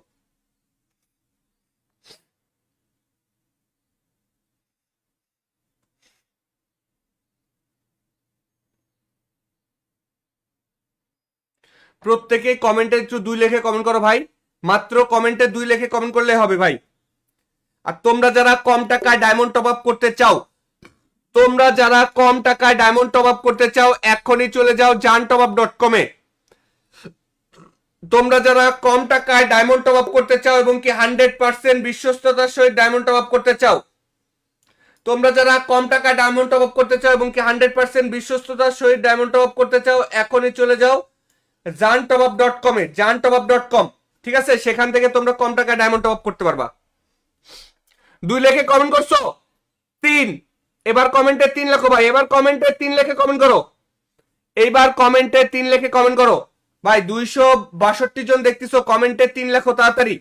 প্রত্যেকেই কমেন্টে একটু 2 লেখে কমেন্ট করো ভাই, মাত্র কমেন্টে 2 লেখে কমেন্ট করলে হবে ভাই। আর তোমরা যারা কম টাকায় ডায়মন্ড টপ আপ করতে চাও, তোমরা যারা কম টাকায় ডায়মন্ড টপ আপ করতে চাও এখনই চলে যাও jantopup.com এ। তোমরা যারা কম টাকায় ডায়মন্ড টপ আপ করতে চাও এবং কি 100% বিশ্বস্ততার সহিত ডায়মন্ড টপ আপ করতে চাও, তোমরা যারা কম টাকায় ডায়মন্ড টপ আপ করতে চাও এবং কি 100% বিশ্বস্ততার সহিত ডায়মন্ড টপ আপ করতে চাও এখনই চলে যাও jantopup.com এ, jantopup.com, ঠিক আছে? সেখান থেকে তোমরা কম টাকায় ডায়মন্ড টপ আপ করতে পারবা। 2 লেখে কমেন্ট করছো? 3, এবার কমেন্টে 3 লেখো ভাই, এবার কমেন্টে 3 লেখে কমেন্ট করো, এইবার কমেন্টে 3 লেখে কমেন্ট করো ভাই। 262 জন দেখতেছো, কমেন্টে 3 লেখো তাড়াতাড়ি,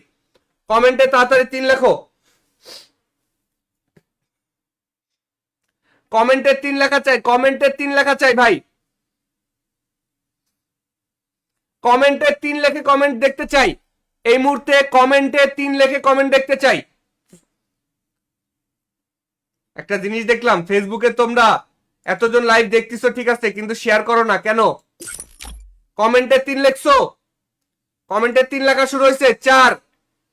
কমেন্টে তাড়াতাড়ি 3 লেখো, কমেন্টে 3 লেখা চাই, কমেন্টে 3 লেখা চাই ভাই, কমেন্টে 3 লেখে কমেন্ট দেখতে চাই এই মুহূর্তে, কমেন্টে 3 লেখে কমেন্ট দেখতে চাই। একটা জিনিস দেখলাম ফেসবুকে, তোমরা এতজন লাইভ দেখতেছো ঠিক আছে, কিন্তু শেয়ার করো না কেন? কমেন্টে 3 লেখছো, কমেন্টে 3 লেখা শুরু হয়েছে, 4,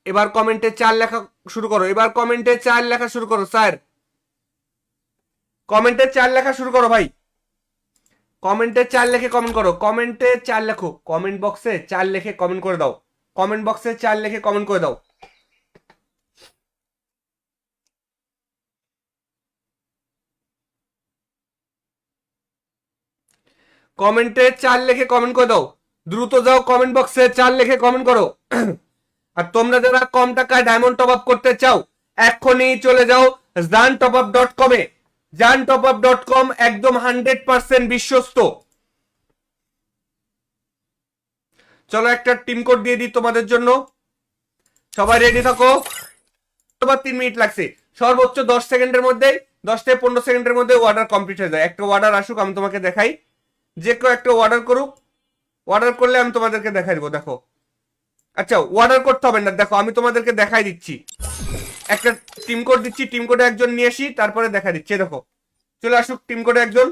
এবার কমেন্টে 4 লেখা শুরু করো, এবার কমেন্টে 4 লেখা শুরু করো স্যার, কমেন্টে 4 লেখা শুরু করো ভাই, কমেন্টে 4 লেখে কমেন্ট করো, কমেন্টে 4 লেখো, কমেন্ট বক্সে 4 লেখে কমেন্ট করে দাও, কমেন্ট বক্সে 4 লেখে কমেন্ট করে দাও। কমেন্টে 4 লেখে কমেন্ট করে দাও, দ্রুত যাও কমেন্ট বক্সে 4 লেখে কমেন্ট করো। আর তোমরা যারা কম টাকায় ডায়মন্ড টপ আপ করতে চাও এখনই চলে যাও jantopup.com এ, jantopup.com একদম 100% বিশ্বস্ত। চলো একটা টিম কোড দিয়ে দিই তোমাদের জন্য, সবাই রেডি থাকো। 3 মিনিট লাগছে, সর্বোচ্চ 10 সেকেন্ডের মধ্যে, 10 থেকে 15 সেকেন্ডের মধ্যে অর্ডার কমপ্লিট হয়ে যায়। একটা অর্ডার আসুক, আমি তোমাকে দেখাই, যে কেউ একটা অর্ডার করুক, অর্ডার করলে আমি তোমাদেরকে দেখাই দিব। দেখো, আচ্ছা অর্ডার করতে হবে না, দেখো আমি তোমাদেরকে দেখাই দিচ্ছি, একটা টিম কোড দিচ্ছি, টিম কোডে একজন নিয়ে আসি, তারপরে দেখা দিচ্ছি। দেখো চলে আসুক টিম কোডে একজন,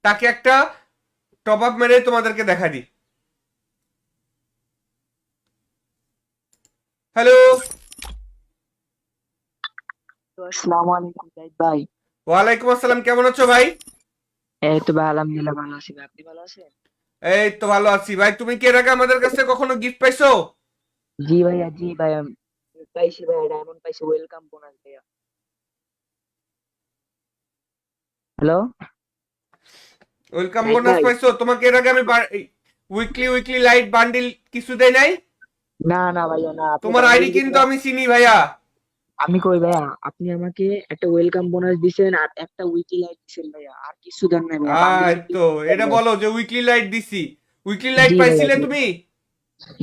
তাকে একটা টপ আপ মেরে তোমাদেরকে দেখা দিই। হ্যালো, আসসালামু আলাইকুম জাহিদ ভাই। ওয়ালাইকুম আসসালাম, কেমন আছো ভাই? এই তো ভাই আলহামদুলিল্লাহ ভালো আছি ভাই, আপনি ভালো আছেন? এই তো ভালো আছি ভাই। তুমি কি এর আগে আমাদের কাছে কখনো গিফট পাইছো? জি ভাইয়া, জি ভাইয়া, পাইছি ভাইয়া, ডায়মন্ড পাইছি, ওয়েলকাম বোনাস ভাইয়া। হ্যালো ওয়েলকাম জাহিদ বোনাস ভাই। পাইছো? তোমাকে এর আগে আমি উইকলি উইকলি লাইট বান্ডিল কিছু দেই নাই? না না ভাইয়া, না, আপনি তোমার বান্ডিল আইডি কিন্তু দিছেন। আমি চিনি ভাইয়া। আমি কই ভাইয়া, আপনি আমাকে একটা ওয়েলকাম বোনাস দিছেন আর একটা উইকলি লাইট দিছেন ভাইয়া, আর কিছু দেন নাই ভাইয়া, বান্ডিল তো এটা ভাইয়া। বলো যে উইকলি লাইট দিছি, উইকলি লাইট জি ভাইয়া, পাইছিলে জি তুমি?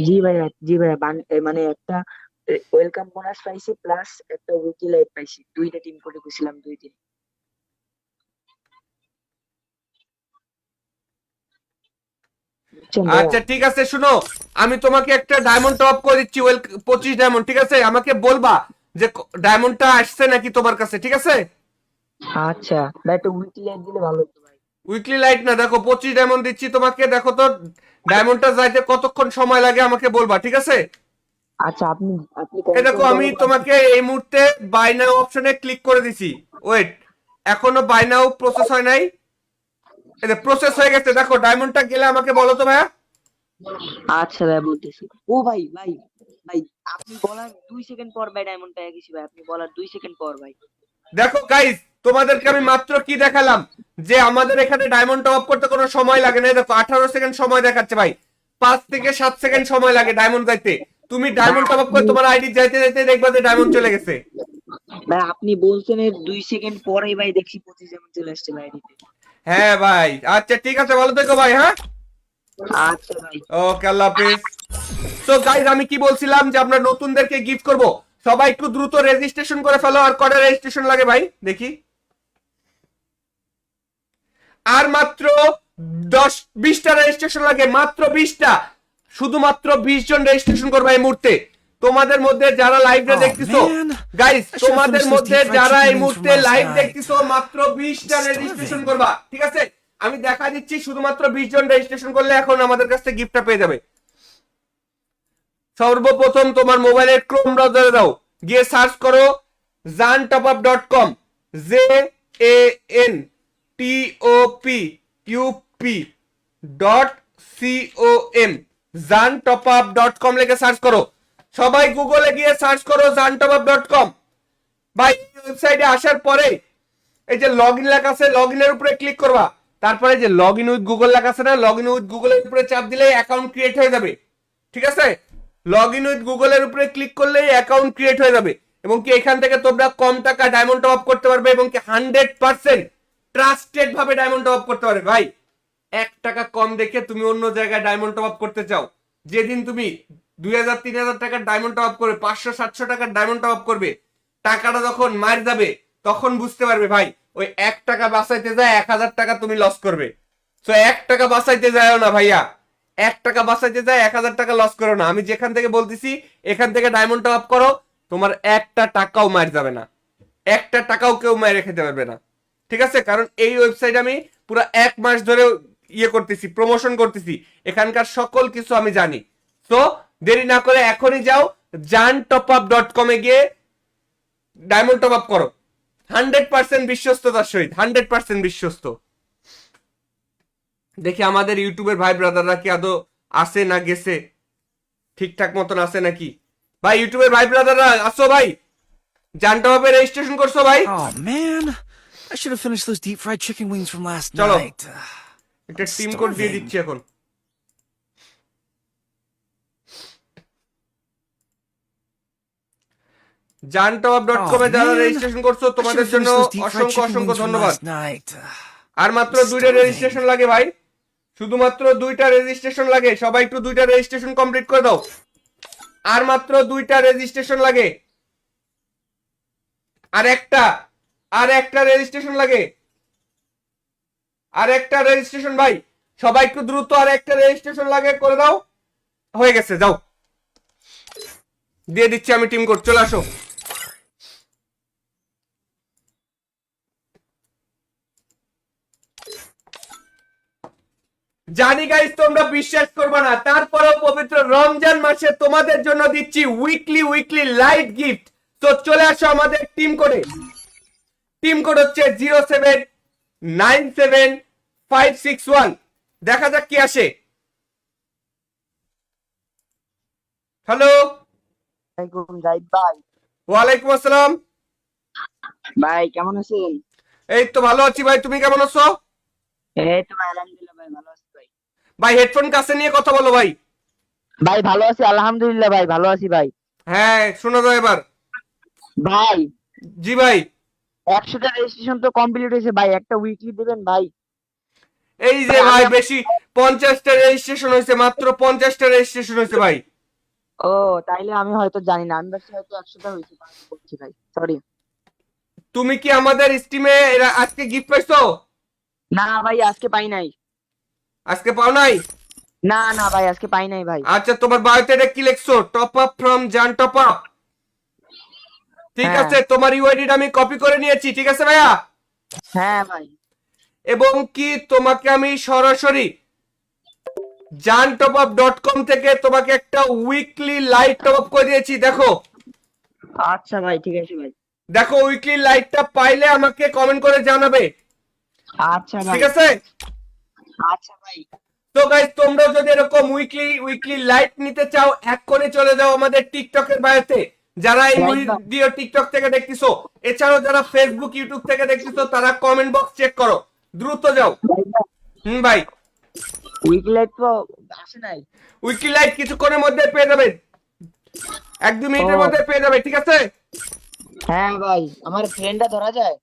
জি ভাইয়া, জি ভাইয়া, মানে একটা ওয়েলকাম বোনাস পাইছি প্লাস একটা উইকলি লাইট পাইছি, দুইটা টিম করে গেছিলাম 2 দিন, বুঝছেন ভাইয়া? আচ্ছা ঠিক আছে, শুনো, আমি তোমাকে একটা ডায়মন্ড টপ করে দিচ্ছি, 25 ডায়মন্ড, ঠিক আছে? আমাকে বলবা যে ডায়মন্ডটা আসছে নাকি তোমার কাছে, ঠিক আছে? আচ্ছা ভাই, একটা উইকলি লাইট দিলে ভালো হতো ভাই। উইকলি লাইট না, দেখো 25 ডায়মন্ড দিচ্ছি তোমাকে, দেখো তো ডায়মন্ডটা যাইতে কতক্ষণ সময় লাগে আমাকে বলবা, ঠিক আছে? আচ্ছা, আপনি আপনি এই দেখো কনফার্ম আমি করেন। তোমাকে এই মুহূর্তে বাই নাও অপশনে ক্লিক করে দিছি। ওয়েট, এখনো বাই নাও প্রসেস হয় নাই, এটা প্রসেস হয়ে গেছে। দেখো ডায়মন্ডটা গেলে আমাকে বলো তো ভাইয়া। আচ্ছা ভাই, বলতেছি। ও ভাই ভাই ভাই, আপনি বলার 2 সেকেন্ড পর ভাই ডায়মন্ড পেয়ে গেছি ভাই, আপনি বলার 2 সেকেন্ড পর ভাই। দেখো গাইস, তোমাদেরকে আমি মাত্র কি দেখালাম, যে আমাদের এখানে ডায়মন্ড টপ আপ করতে কোনো সময় লাগে না। এই দেখো 18 সেকেন্ড সময় দেখাচ্ছে ভাই, 5 থেকে 7 সেকেন্ড সময় লাগে ডায়মন্ড যাইতে। তুমি ডায়মন্ড টপ আপ করে তোমার আইডি যাইতে যাইতে দেখবা যে ডায়মন্ড চলে গেছে। ভাই আপনি বলছেন এর 2 সেকেন্ড পরেই ভাই দেখছি 25 চলে আসছে ভাই আইডিতে। হ্যাঁ ভাই, আচ্ছা ঠিক আছে, ভালো থেকো ভাই। হ্যাঁ, আচ্ছা ভাই। ওকে, আল্লাহ হাফেজ। সো গাইস, আমি কি বলছিলাম যে আমরা নতুনদেরকে গিফট করব, সবাই একটু দ্রুত রেজিস্ট্রেশন করে ফেলো। আর কটা রেজিস্ট্রেশন লাগে ভাই দেখি? আর মাত্র 10-20টা রেজিস্ট্রেশন লাগে, মাত্র 20টা। শুধুমাত্র 20 জন রেজিস্ট্রেশন করবে এই মুহূর্তে। তোমাদের মধ্যে যারা লাইভে দেখতেছো গাইস, তোমাদের মধ্যে যারা এই মুহূর্তে লাইভ দেখতেছো মাত্র 20টা রেজিস্ট্রেশন করবা, ঠিক আছে? আমি দেখা দিচ্ছি, শুধুমাত্র 20 জন রেজিস্ট্রেশন করলে এখন আমাদের কাছ থেকে গিফটটা পেয়ে যাবে। সর্বপ্রথম তোমার মোবাইলের ক্রোম ব্রাউজারে দাও, গিয়ে সার্চ করো jantopup.com, jantopupcom, jantopUp.com লিখে সার্চ করো। সবাই গুগলে গিয়ে সার্চ করো jantopUp.com। ভাই, ওয়েবসাইটে আসার পরে এই যে লগইন লেখা আছে, লগইনের উপরে ক্লিক করবা। তারপরে যে লগইন উইথ গুগল লেখা আছে না, লগইন উইথ গুগলের উপরে চাপ দিলে অ্যাকাউন্ট ক্রিয়েট হয়ে যাবে, ঠিক আছে? লগইন উইথ গুগলের উপরে ক্লিক করলেই অ্যাকাউন্ট ক্রিয়েট হয়ে যাবে, এবং কি এখান থেকে তোমরা কম টাকা ডায়মন্ড টপ আপ করতে পারবে, এবং কি 100% ট্রাস্টেড ভাবে ডায়মন্ড টপ আপ করতে পারবে। ভাই, 1 টাকা কম দেখে তুমি অন্য জায়গায় ডায়মন্ড টপ আপ করতে চাও, যেদিন তুমি 2000-3000 টাকার ডায়মন্ড টপ আপ করবে, 500-700 টাকার ডায়মন্ড টপ আপ করবে, টাকাটা যখন মার যাবে তখন বুঝতে পারবে ভাই ওই 1 টাকা বাঁচাইতে যায় 1000 টাকা তুমি লস করবে। তো 1 টাকা বাঁচাইতে যাও না ভাইয়া, 1 টাকা বাঁচাইতে যায় 1000 টাকা লস করো না। আমি যেখান থেকে বলতেছি এখান থেকে ডায়মন্ড টপ আপ করো, তোমার একটা টাকাও মার যাবে না, একটা টাকাও কেউ মাইরে খেতে পারবে না, ঠিক আছে? কারণ এই ওয়েবসাইট আমি পুরো 1 মাস ধরে ইয়ে করতেছি, প্রমোশন করতেছি, এখানকার সকল কিছু আমি জানি। তো দেরি না করে এখনই যাও jantopUp.com এ গিয়ে ডায়মন্ড টপ আপ করো। 100% বিশ্বস্ততার সহিত, 100% বিশ্বস্ত। দেখি আমাদের ইউটিউবের ভাই ব্রাদাররা কি আদৌ আসে না গেছে, ঠিকঠাক মতন আছে নাকি? ভাই ইউটিউবের ভাই ব্রাদাররা আসো ভাই, জানটপে রেজিস্ট্রেশন করছো ভাই? Oh man, I should have finished those deep fried chicken wings from last চলো night. একটা টিম কোড দিয়ে দিচ্ছি এখন। jantopUp.com এ যারা রেজিস্ট্রেশন করছো তোমাদের জন্য অসংখ্য অসংখ্য ধন্যবাদ। আর মাত্র 2টা রেজিস্ট্রেশন লাগে ভাই, শুধুমাত্র 2টা রেজিস্ট্রেশন লাগে। সবাই একটু 2টা রেজিস্ট্রেশন কমপ্লিট করে দাও। আর মাত্র 2টা রেজিস্ট্রেশন লাগে, আর একটা রেজিস্ট্রেশন লাগে, আর একটা রেজিস্ট্রেশন ভাই, সবাই একটু দ্রুত আর একটা রেজিস্ট্রেশন লাগে, করে দাও। হয়ে গেছে, যাও দিয়ে দিচ্ছি আমি টিম কোড, চলে আসো। জানি গাইস তোমরা বিশ্বাস করবে না, তারপরেও পবিত্র রমজান মাসে তোমাদের জন্য দিচ্ছি উইকলি লাইট গিফট। তো চলে আসো আমাদের টিম কোডে। টিম কোড হচ্ছে 0797561। দেখা যাক কি আসে। হ্যালো, জাহিদ ভাই। ওয়ালাইকুম আসসালাম ভাই কেমন আছেন? এই তো ভালো আছি ভাই, তুমি কেমন আছো? এই তো ভাই আলহামদুলিল্লাহ ভাই ভালো আছি ভাই। ভাই হেডফোন কাছে নিয়ে কথা বলো ভাই। ভাই ভালো আছি আলহামদুলিল্লাহ ভাই ভালো আছি ভাই। হ্যাঁ শোনো তো এবার। ভাই জি ভাই, 100টা রেজিস্ট্রেশন তো কমপ্লিট হয়েছে ভাই, একটা উইকলি দিবেন ভাই। এই যে ভাই বেশি 50টা রেজিস্ট্রেশন হয়েছে, মাত্র 50টা রেজিস্ট্রেশন হয়েছে ভাই। ও তাইলে আমি হয়তো জানি না, আমি ভাবছি হয়তো 100টা হয়েছে, বলছি ভাই সরি। তুমি কি আমাদের স্টিমে আজকে গিফট পাইছো? না ভাই আজকে পাই নাই। আজকে পাও নাই? না না ভাই আজকে পাই নাই ভাই। আচ্ছা তোমার বায়োতে এটা কি লিখছো? টপ আপ ফ্রম jantopUp, ঠিক হ্যাঁ। আছে? তোমার ইউআইডিটা আমি কপি করে নিয়েছি, ঠিক আছে ভাইয়া? হ্যাঁ ভাই। এবং কি তোমাকে আমি সরাসরি jantopUp.com থেকে তোমাকে একটা উইকলি লাইট টপ আপ করে দিয়েছি, দেখো। আচ্ছা ভাই ঠিক আছে ভাই। দেখো উইকলি লাইটটা পাইলে আমাকে কমেন্ট করে জানাবে, আচ্ছা ভাই ঠিক আছে? আচ্ছা ভাই। তো গাইস তোমরা যদি এরকম উইকলি লাইট নিতে চাও এক্ষুনি চলে যাও আমাদের টিকটকের বায়োতে। যারা এই ভিডিও টিকটক থেকে দেখতেছো, এছাড়াও যারা ফেসবুক ইউটিউব থেকে দেখতেছো, তারা কমেন্ট বক্স চেক করো, দ্রুত যাও। ভাই উইকলি লাইট তো আসে নাই। উইকলি লাইট কিছুক্ষণের মধ্যে পেয়ে যাবে। 1-2 মিনিটের ও। মধ্যে পেয়ে যাবে, ঠিক আছে? হ্যাঁ ভাই, আমার ফ্রেন্ডটা ধরা যায়?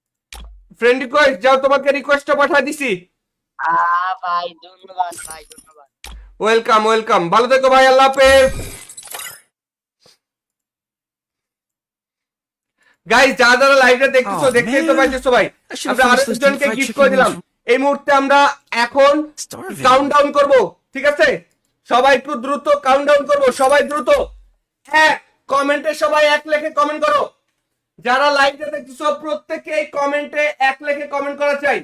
ফ্রেন্ড রিকোয়েস্ট, যাও, তোমাকে রিকোয়েস্টটা পাঠিয়ে দিছি। ভাই ধন্যবাদ ভাই, ধন্যবাদ। ওয়েলকাম ওয়েলকাম, ভালো থেকো ভাই, আল্লাহ হাফেজ। গাইস, যারা যারা লাইভটা দেখতেছো, Oh, দেখতেই তো man. পাইতেছো ভাই, I should have আমরা finished those deep আরেকজনকে fried গিফট chicken করে দিলাম। wings. এই মুহূর্তে আমরা এখন Starving. কাউন্টডাউন করব, ঠিক আছে? সবাই একটু দ্রুত কাউন্টডাউন করব, সবাই দ্রুত এক কমেন্টে সবাই এক লেখে কমেন্ট করো। যারা লাইভটা দেখতেছো প্রত্যেকে কমেন্টে এক লেখে কমেন্ট করা চাই।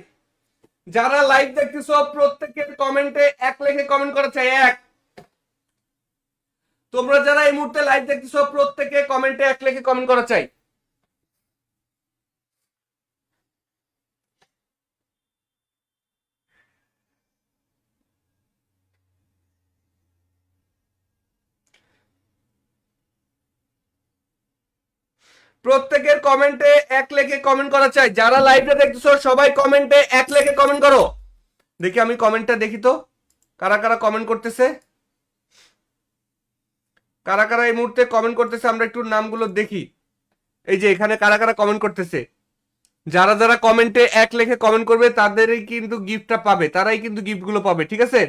যারা লাইভ দেখতেছো প্রত্যেকের কমেন্টে এক লেখে কমেন্ট করা চাই। এক, তোমরা যারা এই মুহূর্তে লাইভ দেখতেছো প্রত্যেকে কমেন্টে এক লেখে কমেন্ট করা চাই। প্রত্যেকের কমেন্টে এক লেখে কমেন্ট করা চাই। যারা লাইভটা দেখতেছো সবাই কমেন্টে এক লেখে কমেন্ট করো। দেখি আমি কমেন্টটা দেখি তো, কারা কারা কমেন্ট করতেছে, কারা কারা এই মুহূর্তে কমেন্ট করতেছে, আমরা একটু নামগুলো দেখি। এই যে এখানে কারা কারা কমেন্ট করতেছে। যারা যারা কমেন্টে এক লেখে কমেন্ট করবে তাদেরই কিন্তু গিফটটা পাবে, তারাই কিন্তু গিফটগুলো পাবে, ঠিক আছে?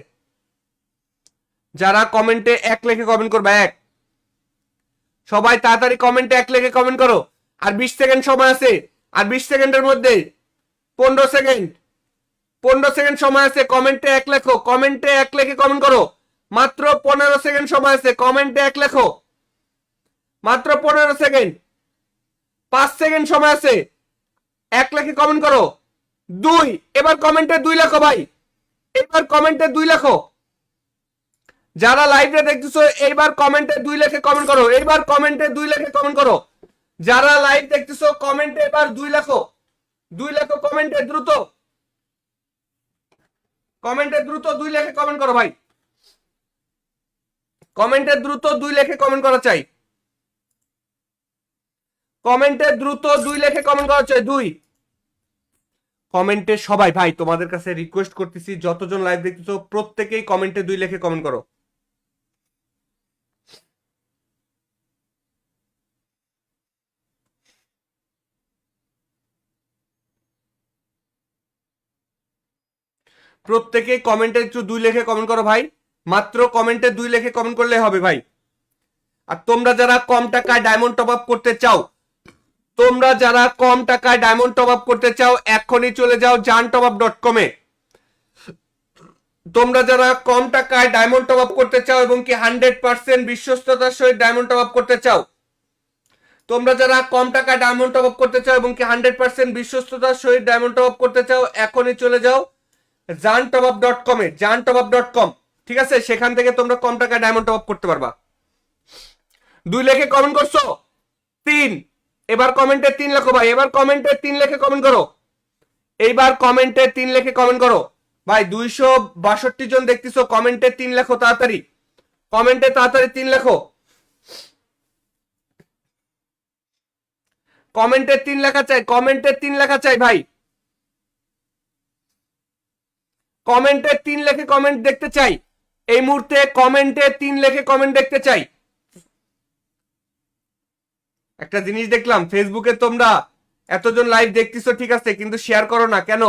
যারা কমেন্টে এক লেখে কমেন্ট করবে, এক, সবাই তাড়াতাড়ি কমেন্টে এক লেখে কমেন্ট করো। আর 20 সেকেন্ড সময় আছে, আর 20 সেকেন্ডের মধ্যে 15 সেকেন্ড, 15 সেকেন্ড সময় আছে, কমেন্টে এক লেখো, কমেন্টে এক লেখে কমেন্ট করো। মাত্র 15 সেকেন্ড সময় আছে, কমেন্টে এক লেখো, মাত্র 15 সেকেন্ড। 5 সেকেন্ড সময় আছে, এক লেখে কমেন্ট করো। 2, এবার কমেন্টে 2 লেখো ভাই, এবার কমেন্টে 2 লেখো। যারা লাইভে দেখতেছো এইবার কমেন্টে 2 লেখে কমেন্ট করো, এইবার কমেন্টে 2 লেখে কমেন্ট করো। যারা লাইভ দেখতেছো কমেন্টে এবার 2 লেখো, 2 লেখো কমেন্টে দ্রুত, কমেন্টে দ্রুত 2 লেখে কমেন্ট করো ভাই, কমেন্টে দ্রুত 2 লেখে কমেন্ট করা চাই, কমেন্টে দ্রুত 2 লেখে কমেন্ট করা চাই। 2 কমেন্টে সবাই ভাই, তোমাদের কাছে রিকোয়েস্ট করতেছি, যতজন লাইভ দেখতেছো প্রত্যেকেই কমেন্টে 2 লেখে কমেন্ট করো। প্রত্যেকে কমেন্টে একটু 2 লেখে কমেন্ট করো ভাই, মাত্র কমেন্টে 2 লেখে কমেন্ট করলে হবে ভাই। আর তোমরা যারা কম টাকায় ডায়মন্ড টপ আপ করতে চাও, তোমরা যারা কম টাকায় ডায়মন্ড টপ আপ করতে চাও এখনই চলে যাও jantopup.com এ। তোমরা যারা কম টাকায় ডায়মন্ড টপ আপ করতে চাও এবং কি 100% বিশ্বস্ততার সহিত ডায়মন্ড টপ আপ করতে চাও, তোমরা যারা কম টাকায় ডায়মন্ড টপ আপ করতে চাও এবং কি 100% বিশ্বস্ততার সহিত ডায়মন্ড টপ আপ করতে চাও এখনই চলে যাও jantopup.com এ, jantopup.com, ঠিক আছে? সেখান থেকে তোমরা কম টাকায় ডায়মন্ড টপ আপ করতে পারবা। 2 লেখে কমেন্ট করছো? 3, এবার কমেন্টে 3 লেখো ভাই, এবার কমেন্টে 3 লেখে কমেন্ট করো, এইবার কমেন্টে 3 লেখে কমেন্ট করো ভাই। 262 জন দেখতেছো, কমেন্টে 3 লেখো তাড়াতাড়ি, কমেন্টে তাড়াতাড়ি 3 লেখো, কমেন্টে 3 লেখা চাই, কমেন্টে 3 লেখা চাই ভাই, কমেন্টে 3 লেখে কমেন্ট দেখতে চাই এই মুহূর্তে, কমেন্টে 3 লেখে কমেন্ট দেখতে চাই। একটা জিনিস দেখলাম ফেসবুকে, তোমরা এতজন লাইভ দেখতেছো ঠিক আছে, কিন্তু শেয়ার করো না কেন?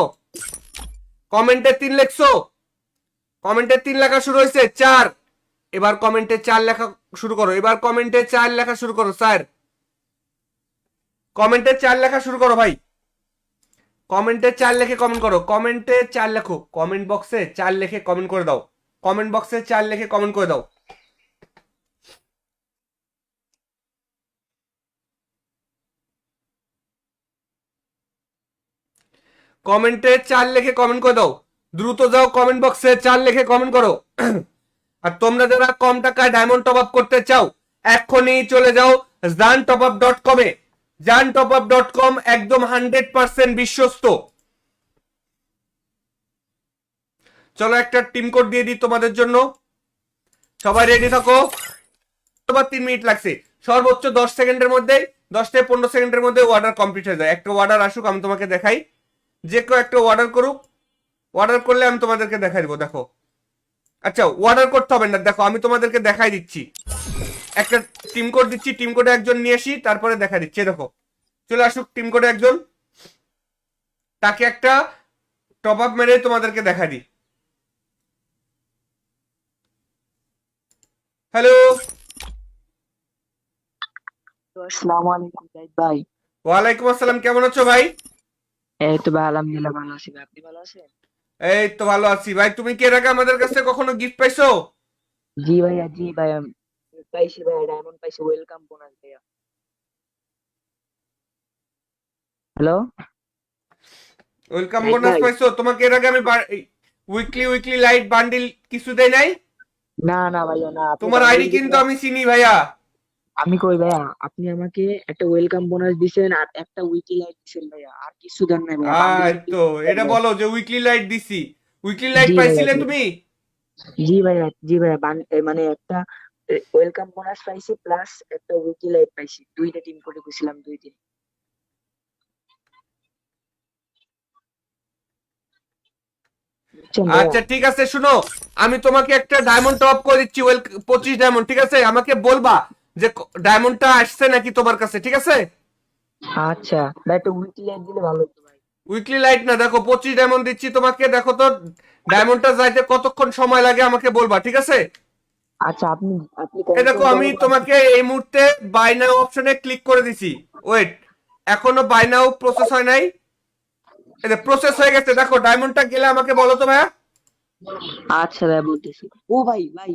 কমেন্টে 3 লেখছো, কমেন্টে 3 লেখা শুরু হয়েছে। 4, এবার কমেন্টে 4 লেখা শুরু করো, এবার কমেন্টে 4 লেখা শুরু করো স্যার, কমেন্টে 4 লেখা শুরু করো ভাই, কমেন্টে 4 লেখে কমেন্ট করো, কমেন্টে 4 লেখো, কমেন্ট বক্সে 4 লেখে কমেন্ট করে দাও, কমেন্ট বক্সে 4 লেখে কমেন্ট করে দাও। কমেন্টে 4 লেখে কমেন্ট করে দাও, দ্রুত যাও কমেন্ট বক্সে 4 লেখে কমেন্ট করো। আর তোমরা যারা কম টাকায় ডায়মন্ড টপ আপ করতে চাও এখনই চলে যাও jantopup.com এ, jantopup.com একদম 100% বিশ্বস্ত। চলো একটা টিম কোড দিয়ে দিই তোমাদের জন্য, সবাই রেডি থাকো। 3 মিনিট লাগছে, সর্বোচ্চ 10 সেকেন্ডের মধ্যে, 10 থেকে 15 সেকেন্ডের মধ্যে অর্ডার কমপ্লিট হয়ে যায়। একটা অর্ডার আসুক, আমি তোমাকে দেখাই, যে কেউ একটা অর্ডার করুক, অর্ডার করলে আমি তোমাদেরকে দেখাই দিব। দেখো, আচ্ছা অর্ডার করতে হবে না, দেখো আমি তোমাদেরকে দেখাই দিচ্ছি। একটা টিম কোড দিচ্ছি, টিম কোডে একজন নিয়ে আসি, তারপরে দেখা দিচ্ছে। দেখো চলে আসুক টিম কোডে একজন, তাকে একটা টপ আপ মেরে তোমাদেরকে দেখা দিই। হ্যালো, আসসালামু আলাইকুম জাহিদ ভাই। ওয়ালাইকুম আসসালাম, কেমন আছো ভাই? এই তো ভাই আলহামদুলিল্লাহ ভালো আছি ভাই, আপনি ভালো আছেন? এই তো ভালো আছি ভাই। তুমি কি এর আগে আমাদের কাছে কখনো গিফট পাইছো? জি ভাইয়া, জি ভাইয়া, পাইছি ভাইয়া, ডায়মন্ড পাইছি, ওয়েলকাম বোনাস ভাইয়া। হ্যালো ওয়েলকাম জাহিদ বোনাস ভাই। পাইছো? তোমাকে এর আগে আমি উইকলি উইকলি লাইট বান্ডিল কিছু দেই নাই? না না ভাইয়া, না, আপনি তোমার বান্ডিল আইডি কিন্তু দিবেন। আমি চিনি ভাইয়া। আমি কই ভাইয়া, আপনি আমাকে একটা ওয়েলকাম বোনাস দিছেন আর একটা উইকলি লাইট দিছেন ভাইয়া, আর কিছু দেন নাই ভাইয়া, বান্ডিল তো এটা বলো যে উইকলি লাইট দিছি, উইকলি লাইট জি ভাইয়া, পাইছিলে জি তুমি? জি ভাইয়া, জি ভাইয়া, মানে একটা ওয়েলকাম বোনাস পাইছি প্লাস একটা উইকলি লাইট পাইছি, দুইটা টিম করে গেছিলাম 2 দিন, বুঝছেন ভাইয়া? আচ্ছা ঠিক আছে, শুনো, আমি তোমাকে একটা ডায়মন্ড টপ করে দিচ্ছি, 25 ডায়মন্ড, ঠিক আছে? আমাকে বলবা যে ডায়মন্ডটা আসছে নাকি তোমার কাছে, ঠিক আছে? আচ্ছা ভাই, একটা উইকলি লাইট দিলে ভালো হতো ভাই। উইকলি লাইট না, দেখো 25 ডায়মন্ড দিচ্ছি তোমাকে, দেখো তো ডায়মন্ডটা যাইতে কতক্ষণ সময় লাগে আমাকে বলবা, ঠিক আছে? আচ্ছা, আপনি আপনি এই দেখো কনফার্ম আমি করেন। তোমাকে এই মুহূর্তে বাই নাও অপশনে ক্লিক করে দিছি। ওয়েট, এখনো বাই নাও প্রসেস হয় নাই। এই প্রসেস হয়ে গেছে, দেখো ডায়মন্ডটা গেলে আমাকে বলো তো ভাইয়া। আচ্ছা ভাই, বলতেছি। ও ভাই ভাই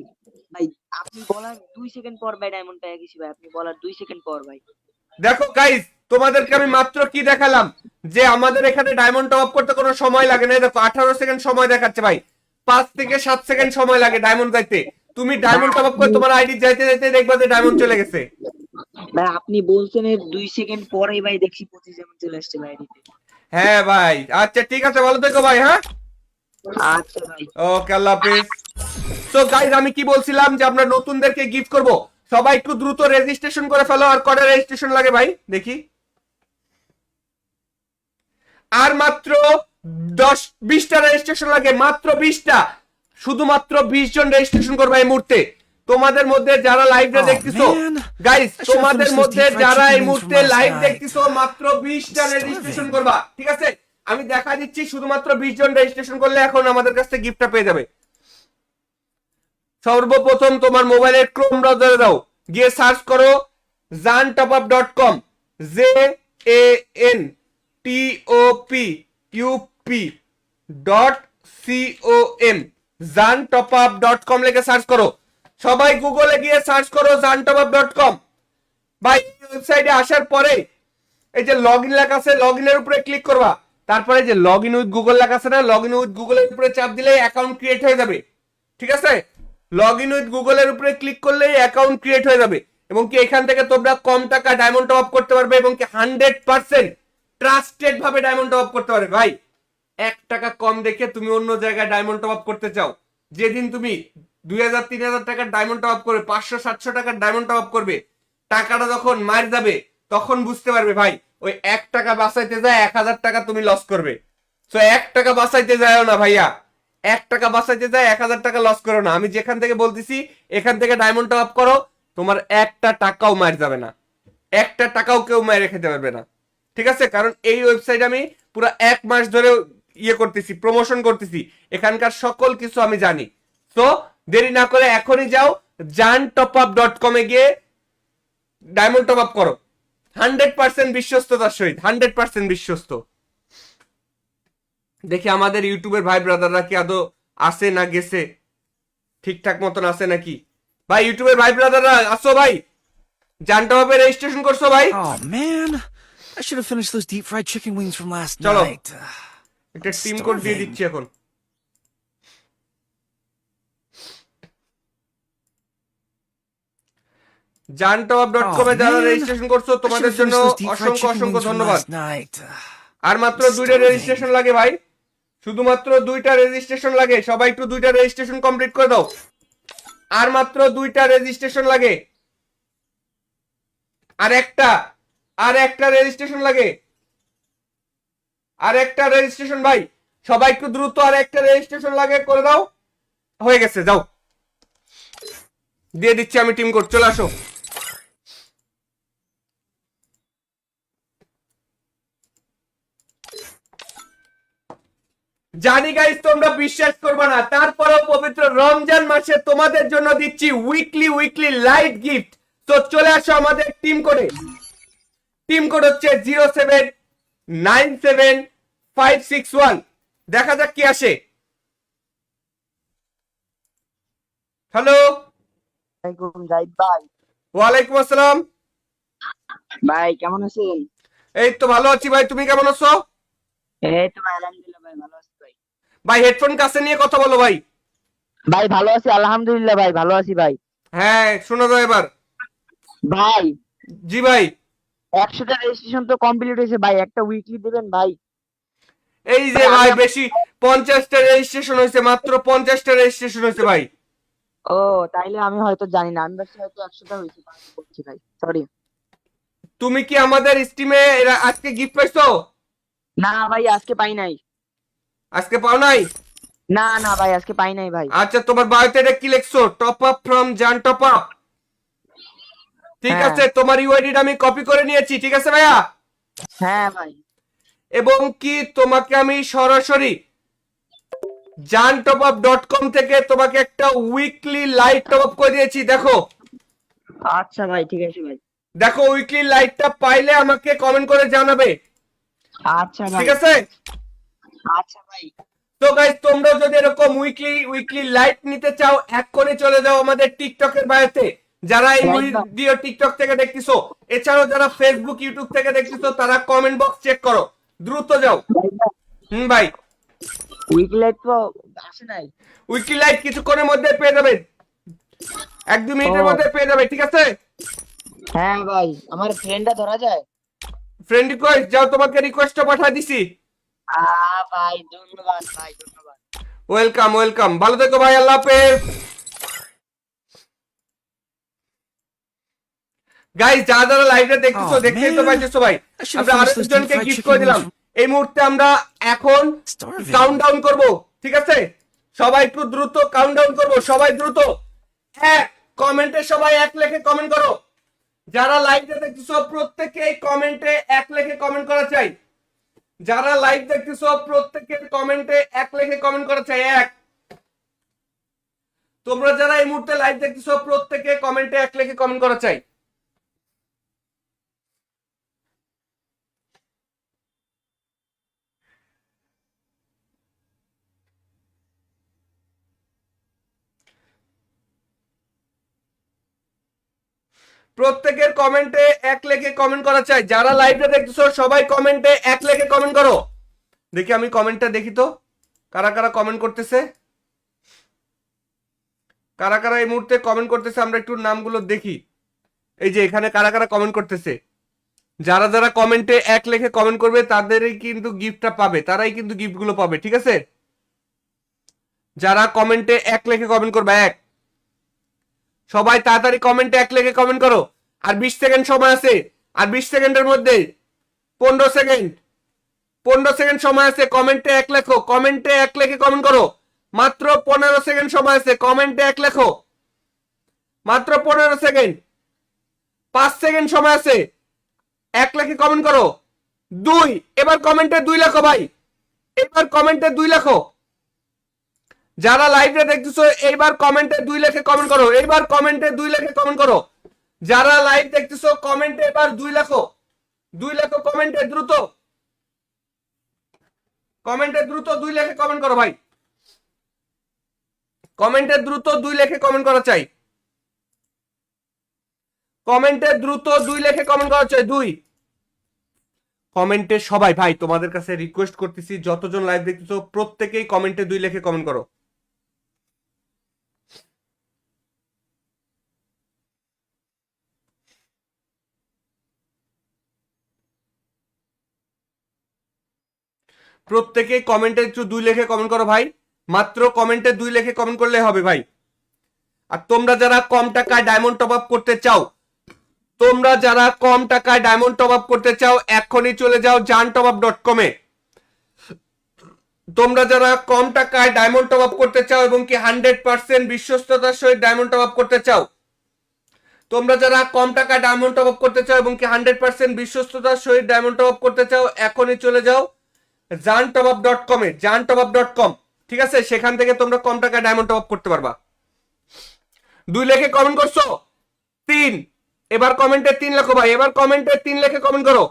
ভাই, আপনি বলার 2 সেকেন্ড পর ভাই ডায়মন্ড পেয়ে গেছি ভাই, আপনি বলার 2 সেকেন্ড পর ভাই। দেখো গাইস, তোমাদেরকে আমি মাত্র কি দেখালাম, যে আমাদের এখানে ডায়মন্ড টপ আপ করতে কোনো সময় লাগে না। এই দেখো 18 সেকেন্ড সময় দেখাচ্ছে ভাই, 5 থেকে 7 সেকেন্ড সময় লাগে ডায়মন্ড যাইতে। তুমি ভাই ডায়মন্ড টপ আপ করে আপনি তোমার আইডি যাইতে যাইতে দেখবা যে ডায়মন্ড চলে গেছে। ভাই আপনি বলছেন এর 2 সেকেন্ড পরেই ভাই দেখছি 25 চলে আসছে ভাই আইডিতে। হ্যাঁ ভাই, আচ্ছা ঠিক আছে, ভালো থেকো ভাই। হ্যাঁ, আচ্ছা ভাই। ওকে, আল্লাহ হাফেজ। সো গাইস, আমি কি বলছিলাম যে আমরা নতুনদেরকে গিফট করব, সবাই একটু দ্রুত রেজিস্ট্রেশন করে ফেলো। আর কটা রেজিস্ট্রেশন লাগে ভাই দেখি? আর মাত্র 10-20টা রেজিস্ট্রেশন লাগে, মাত্র 20টা। শুধুমাত্র 20 জন রেজিস্ট্রেশন করবে এই মুহূর্তে। তোমাদের মধ্যে যারা লাইভে Oh দেখতেছো man, guys, I should have তোমাদের finished those মধ্যে deep fried যারা chicken এই wings from মুহূর্তে last লাইভ night. দেখতেছো মাত্র 20টা রেজিস্ট্রেশন Starving. করবা, ঠিক আছে? আমি দেখা দিচ্ছি, শুধুমাত্র 20 জন রেজিস্ট্রেশন করলে এখন আমাদের কাছ থেকে গিফটটা পেয়ে যাবে। সর্বপ্রথম তোমার মোবাইলের ক্রোম ব্রাউজারে দাও, গিয়ে সার্চ করো zantopup.com, ZANTOPUP.com, zantopup.com লিখে সার্চ করো। সবাই গুগলে গিয়ে সার্চ করো zantopup.com। ভাই ওয়েবসাইটে আসার পরে এই যে লগ ইন লেখা আছে, লগ ইনের উপরে ক্লিক করবা। তারপরে যে লগ ইন উইথ গুগল লেখা আছে না, লগ ইন উইথ গুগলের উপরে চাপ দিলেই অ্যাকাউন্ট ক্রিয়েট হয়ে যাবে, ঠিক আছে? লগ ইন উইথ গুগলের উপরে ক্লিক করলেই অ্যাকাউন্ট ক্রিয়েট হয়ে যাবে, এবং কি এখান থেকে তোমরা কম টাকা ডায়মন্ড টপ আপ করতে পারবে, এবং কি 100% ট্রাস্টেড ভাবে ডায়মন্ড টপ আপ করতে পারবে। ভাই 1 টাকা কম দেখে তুমি অন্য জায়গায় ডায়মন্ড টপ আপ করতে চাও, যেদিন তুমি 2000-3000 টাকার ডায়মন্ড টপ আপ করবে, 500-700 টাকার ডায়মন্ড টপ আপ করবে, টাকাটা যখন মার যাবে তখন বুঝতে পারবে ভাই ওই 1 টাকা বাঁচাইতে যায় 1000 টাকা তুমি লস করবে। তো 1 টাকা বাঁচাইতে যাও না ভাইয়া, 1 টাকা বাঁচাইতে যায় 1000 টাকা লস করো না। আমি যেখান থেকে বলতেছি এখান থেকে ডায়মন্ড টপ আপ করো, তোমার 1 টাকাও মার যাবে না, 1 টাকাও কেউ মাইরে খেতে পারবে না, ঠিক আছে? কারণ এই ওয়েবসাইট আমি পুরো 1 মাস ধরে ইয়ে করতেছি, প্রমোশন করতেছি, এখানকার সকল কিছু আমি জানি। তো দেরি না করে এখনই যাও zantopup.com এ গিয়ে ডায়মন্ড টপ আপ করো, 100% বিশ্বস্ততার সহিত, 100% বিশ্বস্ত। দেখি আমাদের ইউটিউবের ভাই ব্রাদাররা কি আদৌ আসে না গেছে, ঠিকঠাক মতন আসে নাকি? ভাই ইউটিউবের ভাই ব্রাদাররা আসো ভাই, জানতে হবে রেজিস্ট্রেশন করছো ভাই? Oh man, I should have finished those deep fried chicken wings from last চলো night. একটা টিম কোড দিয়ে Starving. দিচ্ছি এখন। jantopup.com এ Oh যারা man, রেজিস্ট্রেশন করছো I should তোমাদের have জন্য finished those deep fried অসংখ্য chicken অসংখ্য wings from ধন্যবাদ। last night. আর মাত্র 2টা Starving. রেজিস্ট্রেশন লাগে ভাই, শুধুমাত্র 2টা রেজিস্ট্রেশন লাগে, সবাই একটু 2টা রেজিস্ট্রেশন কমপ্লিট করে দাও। আর মাত্র 2টা রেজিস্ট্রেশন লাগে, আর একটা রেজিস্ট্রেশন লাগে, আর একটা রেজিস্ট্রেশন ভাই, সবাই একটু দ্রুত আর একটা রেজিস্ট্রেশন লাগে, করে দাও। হয়ে গেছে, যাও দিয়ে দিচ্ছি আমি টিম কোড, চলে আসো। জানি গাইস তোমরা বিশ্বাস করবে না, তারপরেও পবিত্র রমজান মাসে তোমাদের জন্য দিচ্ছি উইকলি লাইট গিফট। তো চলে আসো আমাদের টিম কোডে। টিম কোড হচ্ছে 0797561। দেখা যাক কি আসে। হ্যালো, জাহিদ ভাই, ওয়ালাইকুম আসসালাম। ভাই কেমন আছেন? এই তো ভালো আছি ভাই, তুমি কেমন আছো? এই তো ভাই, আলহামদুলিল্লাহ ভাই, ভালো আছি ভাই। ভাই হেডফোন কাছে নিয়ে কথা বলো ভাই। ভাই ভালো আছি, আলহামদুলিল্লাহ ভাই, ভালো আছি ভাই। হ্যাঁ শোনো তো এবার। ভাই জি ভাই। 100টা রেজিস্ট্রেশন তো কমপ্লিট হয়েছে ভাই, একটা উইকলি দিবেন ভাই। এই যে ভাই, ভাই আমি বেশি 50টা রেজিস্ট্রেশন হয়েছে, মাত্র 50টা রেজিস্ট্রেশন হয়েছে ভাই। ও তাইলে আমি হয়তো জানি না, আমি ভাবছি হয়তো 100টা হয়েছে, বলছি ভাই, সরি। তুমি কি আমাদের স্টিমে আজকে গিফট পাইছো? না ভাই, আজকে পাই নাই। আজকে পাও নাই? না না ভাই, আজকে পাই নাই ভাই। আচ্ছা তোমার বায়োতে এটা কি লিখছো? টপ আপ ফ্রম জান টপ আপ। ঠিক হ্যাঁ আছে, তোমার ইউআইডিটা আমি কপি করে নিয়েছি, ঠিক আছে ভাইয়া। হ্যাঁ ভাই। এবং কি তোমাকে আমি সরাসরি jantopup.com থেকে তোমাকে একটা উইকলি লাইট টপ আপ করে দিয়েছি। দেখো আচ্ছা ভাই, ঠিক আছে ভাই। দেখো উইকলি লাইটটা পাইলে আমাকে কমেন্ট করে জানাবে, আচ্ছা ভাই। ঠিক আছে? আচ্ছা ভাই। তো গাইস তোমরা যদি এরকম উইকলি লাইট নিতে চাও, এক্ষুনি চলে যাও আমাদের টিকটকের বায়োতে। যারা এই ভিডিও টিকটক থেকে দেখতেছো, এছাড়াও যারা ফেসবুক ইউটিউব থেকে দেখতেছো, তারা কমেন্ট বক্স চেক করো, দ্রুত যাও। ভাই উইকলি লাইট তো আসে নাই। উইকলি লাইট কিছুক্ষণের মধ্যে পেয়ে যাবে, 1-2 মিনিটের ও মধ্যে পেয়ে যাবে, ঠিক আছে? হ্যাঁ ভাই, আমার ফ্রেন্ডটা ধরা যায়? ফ্রেন্ড রিকোয়েস্ট যাও, তোমাকে রিকোয়েস্টটা পাঠিয়ে দিছি। ভাই ধন্যবাদ ভাই, ধন্যবাদ। ওয়েলকাম ওয়েলকাম, ভালো থেকো ভাই, আল্লাহ হাফেজ। গাইস যারা যারা লাইভটা দেখতেছো, Oh, দেখতেই তো man. পাইতেছো ভাই, I should have আমরা finished those deep আরেকজনকে fried গিফট chicken করে wings দিলাম। from এই মুহূর্তে আমরা এখন Starving. কাউন্টডাউন করব, ঠিক আছে? সবাই একটু দ্রুত কাউন্টডাউন করব, সবাই দ্রুত এক কমেন্টে সবাই এক লেখে কমেন্ট করো। যারা লাইভটা দেখতেছো প্রত্যেকেই কমেন্টে এক লেখে কমেন্ট করা চাই। যারা লাইভ দেখতেছো প্রত্যেকের কমেন্টে এক লেখে কমেন্ট করা চাই। এক, তোমরা যারা এই মুহূর্তে লাইভ দেখতেছো প্রত্যেকে কমেন্টে এক লেখে কমেন্ট করা চাই। প্রত্যেকের কমেন্টে এক লেখে কমেন্ট করা চাই। যারা লাইভটা দেখতেছো সবাই কমেন্টে এক লেখে কমেন্ট করো। দেখি আমি কমেন্টটা দেখি তো, কারা কারা কমেন্ট করতেছে, কারা কারা এই মুহূর্তে কমেন্ট করতেছে, আমরা একটু নামগুলো দেখি। এই যে এখানে কারা কারা কমেন্ট করতেছে। যারা যারা কমেন্টে এক লেখে কমেন্ট করবে তাদেরই কিন্তু গিফটটা পাবে, তারাই কিন্তু গিফটগুলো পাবে, ঠিক আছে? যারা কমেন্টে এক লেখে কমেন্ট করবে, এক, সবাই তাড়াতাড়ি কমেন্টে এক লেখে কমেন্ট করো। আর 20 সেকেন্ড সময় আছে, আর 20 সেকেন্ডের মধ্যে 15 সেকেন্ড, 15 সেকেন্ড সময় আছে, কমেন্টে এক লেখো, কমেন্টে এক লেখে কমেন্ট করো। মাত্র 15 সেকেন্ড সময় আছে, কমেন্টে এক লেখো, মাত্র 15 সেকেন্ড। 5 সেকেন্ড সময় আছে, এক লেখে কমেন্ট করো। 2, এবার কমেন্টে 2 লেখো ভাই, এবার কমেন্টে 2 লেখো। যারা লাইভে দেখতেছো এইবার কমেন্টে 2 লেখে কমেন্ট করো, এইবার কমেন্টে 2 লেখে কমেন্ট করো। যারা লাইভ দেখতেছো কমেন্টে এবার 2 লেখো, 2 লেখো কমেন্টে দ্রুত, কমেন্টে দ্রুত 2 লেখে কমেন্ট করো ভাই, কমেন্টে দ্রুত 2 লেখে কমেন্ট করা চাই, কমেন্টে দ্রুত 2 লেখে কমেন্ট করা চাই। 2 কমেন্টে সবাই ভাই, তোমাদের কাছে রিকোয়েস্ট করতেছি, যতজন লাইভ দেখতেছো প্রত্যেকেই কমেন্টে 2 লেখে কমেন্ট করো। প্রত্যেকে কমেন্টে একটু 2 লেখে কমেন্ট করো ভাই, মাত্র কমেন্টে 2 লেখে কমেন্ট করলে হবে ভাই। আর তোমরা যারা কম টাকায় ডায়মন্ড টপ আপ করতে চাও, তোমরা যারা কম টাকায় ডায়মন্ড টপ আপ করতে চাও এখনই চলে যাও jantopup.com এ। তোমরা যারা কম টাকায় ডায়মন্ড টপ আপ করতে চাও এবং কি 100% বিশ্বস্ততার সহিত ডায়মন্ড টপ আপ করতে চাও, তোমরা যারা কম টাকায় ডায়মন্ড টপ আপ করতে চাও এবং কি 100% বিশ্বস্ততার সহিত ডায়মন্ড টপ আপ করতে চাও, এখনই চলে যাও jantopup.com এ jantopup.com, ঠিক আছে? সেখান থেকে তোমরা কম টাকা ডায়মন্ড টপ আপ করতে পারবা। 2 লেখে কমেন্ট করছো 3, এবার কমেন্টে 3 লেখো ভাই, এবার কমেন্টে 3 লেখে কমেন্ট করো,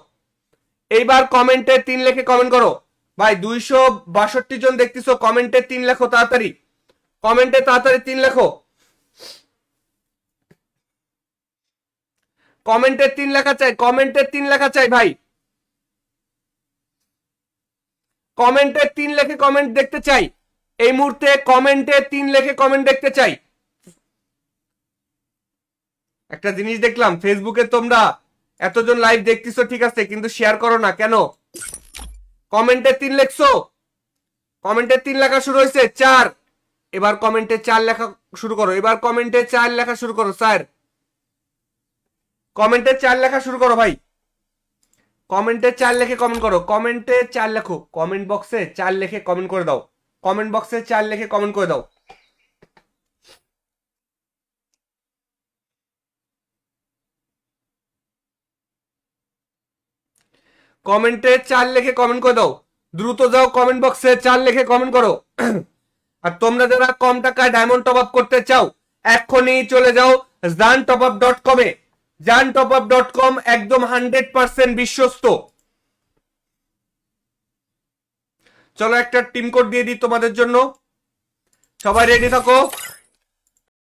এইবার কমেন্টে 3 লেখে কমেন্ট করো ভাই। 262 জন দেখতেছো, কমেন্টে 3 লেখো তাড়াতাড়ি, কমেন্টে তাড়াতাড়ি 3 লেখো, কমেন্টে 3 লেখা চাই, কমেন্টে 3 লেখা চাই ভাই, কমেন্টে 3 লেখে কমেন্ট দেখতে চাই এই মুহূর্তে, কমেন্টে 3 লেখে কমেন্ট দেখতে চাই। একটা জিনিস দেখলাম, ফেসবুকে তোমরা এতজন লাইভ দেখতেছো ঠিক আছে, কিন্তু শেয়ার করো না কেন? কমেন্টে 3 লেখছো, কমেন্টে 3 লেখা শুরু হয়েছে 4, এবার কমেন্টে 4 লেখা শুরু করো, এবার কমেন্টে 4 লেখা শুরু করো স্যার, কমেন্টে 4 লেখা শুরু করো ভাই, কমেন্টে 4 লেখে কমেন্ট করো, কমেন্টে 4 লেখো, কমেন্ট বক্সে 4 লেখে কমেন্ট করে দাও, কমেন্ট বক্সে 4 লেখে কমেন্ট করে দাও। কমেন্টে 4 লেখে কমেন্ট করে দাও, দ্রুত যাও কমেন্ট বক্সে 4 লেখে কমেন্ট করো। আর তোমরা যারা কম টাকায় ডায়মন্ড টপ আপ করতে চাও, এখনই চলে যাও jantopup.com এ। jantopup.com একদম 100% বিশ্বস্ত। চলো একটা টিম কোড দিয়ে দিই তোমাদের জন্য, সবাই রেডি থাকো।